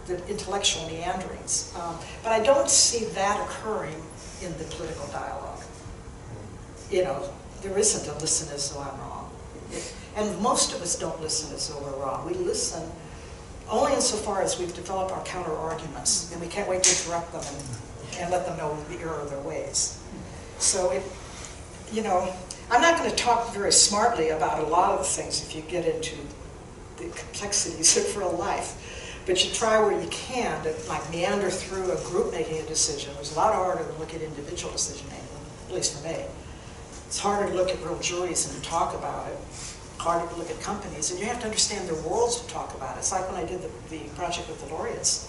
the intellectual meanderings. But I don't see that occurring in the political dialogue. You know, there isn't a listen as though I'm wrong. And most of us don't listen as though we're wrong. We listen only insofar as we've developed our counter-arguments, and we can't wait to interrupt them and let them know the error of their ways. So, you know, I'm not going to talk very smartly about a lot of the things if you get into the complexities of real life. But you try where you can to like meander through a group making a decision. It was a lot harder to look at individual decision making, at least for me. It's harder to look at real juries and to talk about it. Harder to look at companies, and you have to understand their worlds to talk about it. It's like when I did the project with the laureates.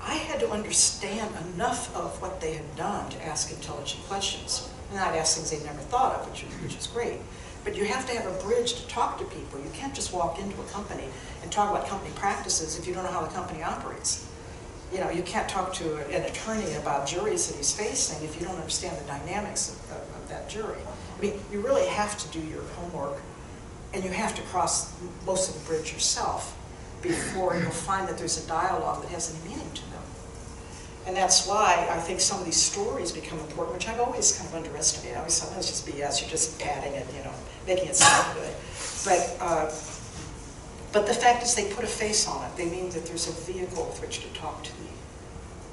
I had to understand enough of what they had done to ask intelligent questions. And I'd ask things they'd never thought of, which is great. But you have to have a bridge to talk to people. You can't just walk into a company and talk about company practices if you don't know how the company operates. You know, you can't talk to an attorney about juries that he's facing if you don't understand the dynamics of that jury. I mean, you really have to do your homework, and you have to cross most of the bridge yourself before you'll find that there's a dialogue that has any meaning to them. And that's why I think some of these stories become important, which I've always kind of underestimated. I always thought, it's just BS, you're just padding it, you know, making it sound good. But the fact is they put a face on it. They mean that there's a vehicle with which to talk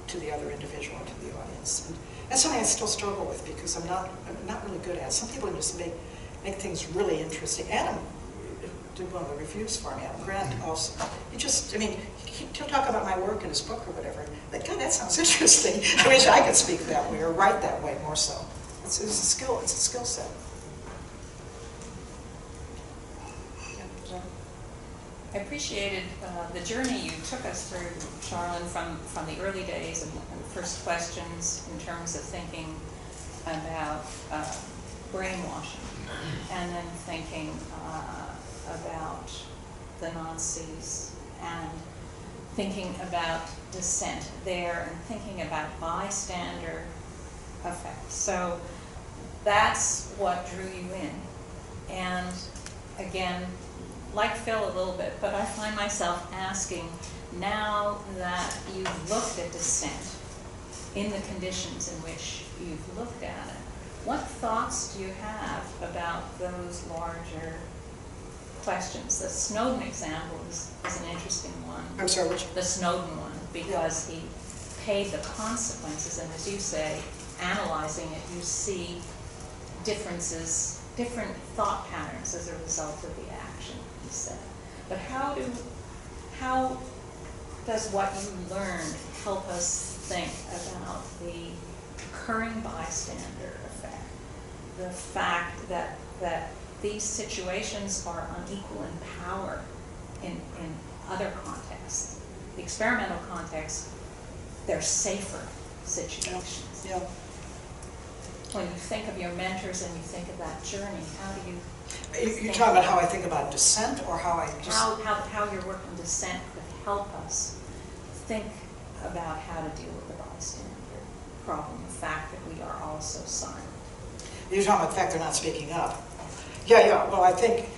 to the other individual, to the audience. And that's something I still struggle with because I'm not really good at it. Some people just make things really interesting. Adam did one of the reviews for me, Adam Grant also. He just, I mean, he'll talk about my work in his book or whatever. But God, that sounds interesting. I wish I could speak that way or write that way more so. It's a skill set. I appreciated the journey you took us through, Charlan, from the early days and the first questions in terms of thinking about brainwashing, and then thinking about the Nazis, and thinking about dissent there, and thinking about bystander effect. So that's what drew you in. And again, like Phil a little bit, but I find myself asking, now that you've looked at dissent in the conditions in which you've looked at it, what thoughts do you have about those larger questions? The Snowden example is an interesting one. I'm sorry, which? The Snowden one, because he paid the consequences, and as you say, analyzing it, you see differences, different thought patterns as a result of the action, he said. But how does what you learned help us think about the occurring bystander effect, the fact that these situations are unequal in power in other contexts? The experimental context they're safer situations. Yeah. When you think of your mentors and you think of that journey, how do you? You're talking about how I think about dissent, or how I just... How your work in dissent could help us think about how to deal with the bystander problem, the fact that we are all so silent. You're talking about the fact they're not speaking up. Yeah, well, I think,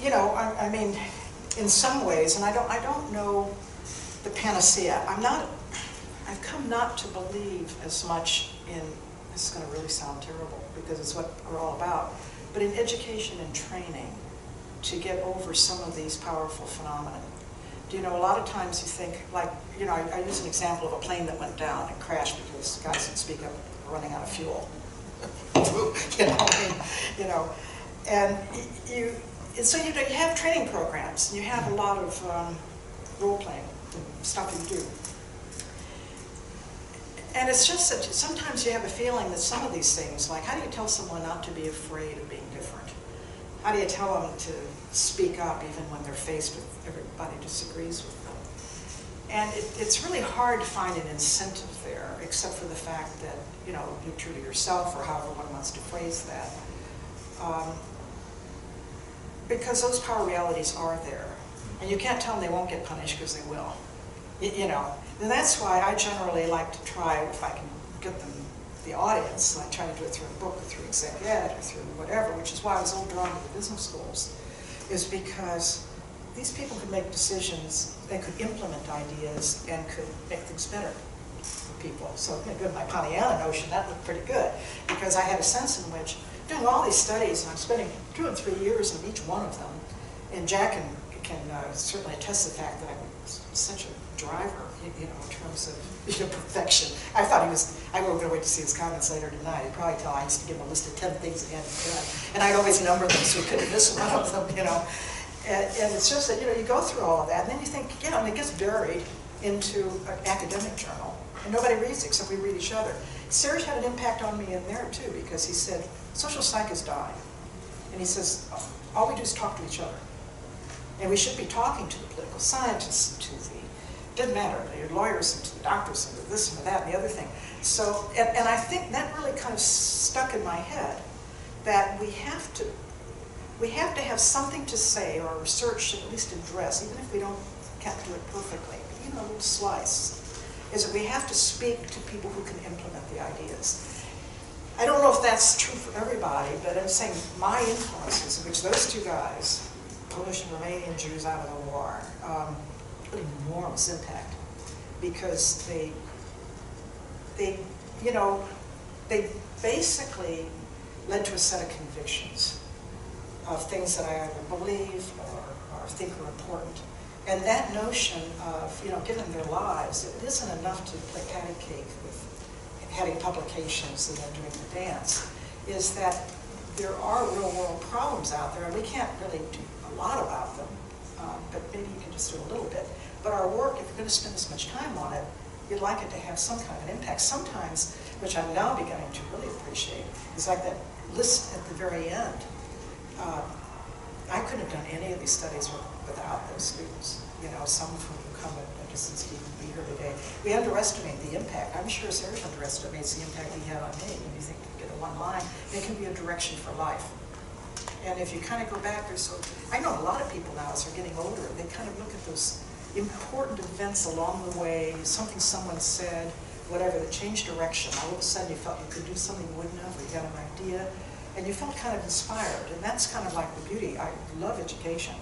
you know, I mean, in some ways, and I don't know the panacea. I've come not to believe as much in, this is going to really sound terrible because it's what we're all about, but in education and training to get over some of these powerful phenomena. Do you know, a lot of times you think, like, you know, I use an example of a plane that went down and crashed because guys didn't speak up, running out of fuel. you know, and so you have training programs, and you have a lot of role-playing stuff you do. And it's just that sometimes you have a feeling that some of these things, like how do you tell someone not to be afraid of being different? How do you tell them to speak up even when they're faced with everybody disagrees with them? And it's really hard to find an incentive there, except for the fact that, you know, be true to yourself, or however one wants to phrase that. Because those power realities are there. And you can't tell them they won't get punished, because they will. You know, and that's why I generally like to try, if I can get them, the audience, I try to do it through a book, or through exec ed, or through whatever, which is why I was so drawn to the business schools, is because these people could make decisions, they could implement ideas, and could make things better for people. So, you know, good, my Pollyanna notion, that looked pretty good, because I had a sense in which, doing all these studies, and I'm spending 2 or 3 years in each one of them, and Jack can certainly attest to the fact that I'm such a driver, you know, in terms of, you know, perfection. I thought he was, I wasn't going to wait to see his comments later tonight. He'd probably tell I used to give him a list of 10 things he hadn't done. And I'd always number them so he couldn't miss one of them, you know. And it's just that, you know, you go through all of that, and then you think, you know, and it gets buried into an academic journal. And nobody reads it except we read each other. Serge had an impact on me in there, too, because he said, social psych is dying. And he says, all we do is talk to each other. And we should be talking to the political scientists, to the, didn't matter, the lawyers, and to the doctors, and to this and to that and the other thing. So, and I think that really kind of stuck in my head, that we have to have something to say, or research should at least address, even if we can't do it perfectly, you know, a little slice, is that we have to speak to people who can implement the ideas. I don't know if that's true for everybody, but I'm saying my influences, which those two guys, Polish and Romanian Jews out of the war, an enormous impact, because they you know, they basically led to a set of convictions of things that I either believe or think are important. And that notion of, you know, giving their lives, it isn't enough to play patty cake with having publications and then doing the dance, is that there are real world problems out there, and we can't really do a lot about them, but maybe you can just do a little bit. But our work, if you're going to spend this much time on it, you'd like it to have some kind of impact. Sometimes, which I'm now beginning to really appreciate, is like that list at the very end. I couldn't have done any of these studies without those students. You know, some of whom come at distance to even be here today. We underestimate the impact. I'm sure Serge underestimates the impact he had on me. When you think you get a one line, it can be a direction for life. And if you kind of go back, I know a lot of people now, as they're getting older, they kind of look at those important events along the way, something someone said, whatever, that changed direction. All of a sudden you felt you could do something you wouldn't have, or you got an idea, and you felt kind of inspired. And that's kind of like the beauty. I love education.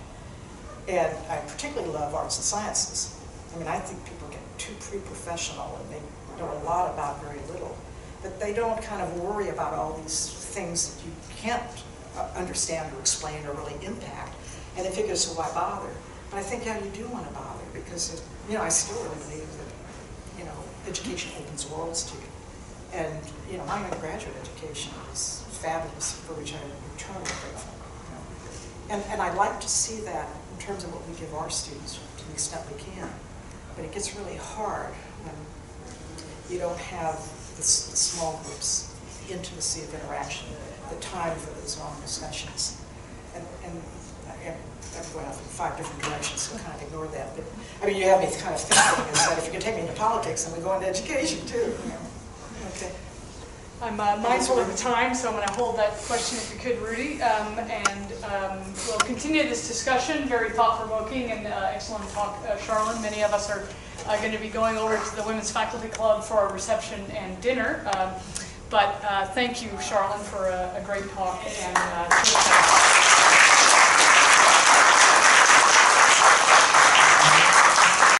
And I particularly love arts and sciences. I mean, I think people get too pre-professional, and they know a lot about very little. But they don't kind of worry about all these things that you can't understand or explain or really impact. And they figure, so why bother? But I think, yeah, you do want to bother, because, you know, I still really believe that, you know, education opens worlds to you. And, you know, my undergraduate education was fabulous, for which I'm eternally grateful. You know? And I'd like to see that in terms of what we give our students to the extent we can. But it gets really hard when you don't have the small groups, the intimacy of interaction, the time for those long discussions. And I'm going off in 5 different directions, so kind of ignore that. But I mean, you have me kind of thinking is that if you could take me into politics, then we go into education too. You know? Okay. I'm mindful of the time, so I'm going to hold that question if you could, Rudy. We'll continue this discussion, very thought-provoking and excellent talk, Charlan. Many of us are going to be going over to the Women's Faculty Club for our reception and dinner. But thank you, Charlan, for a great talk. And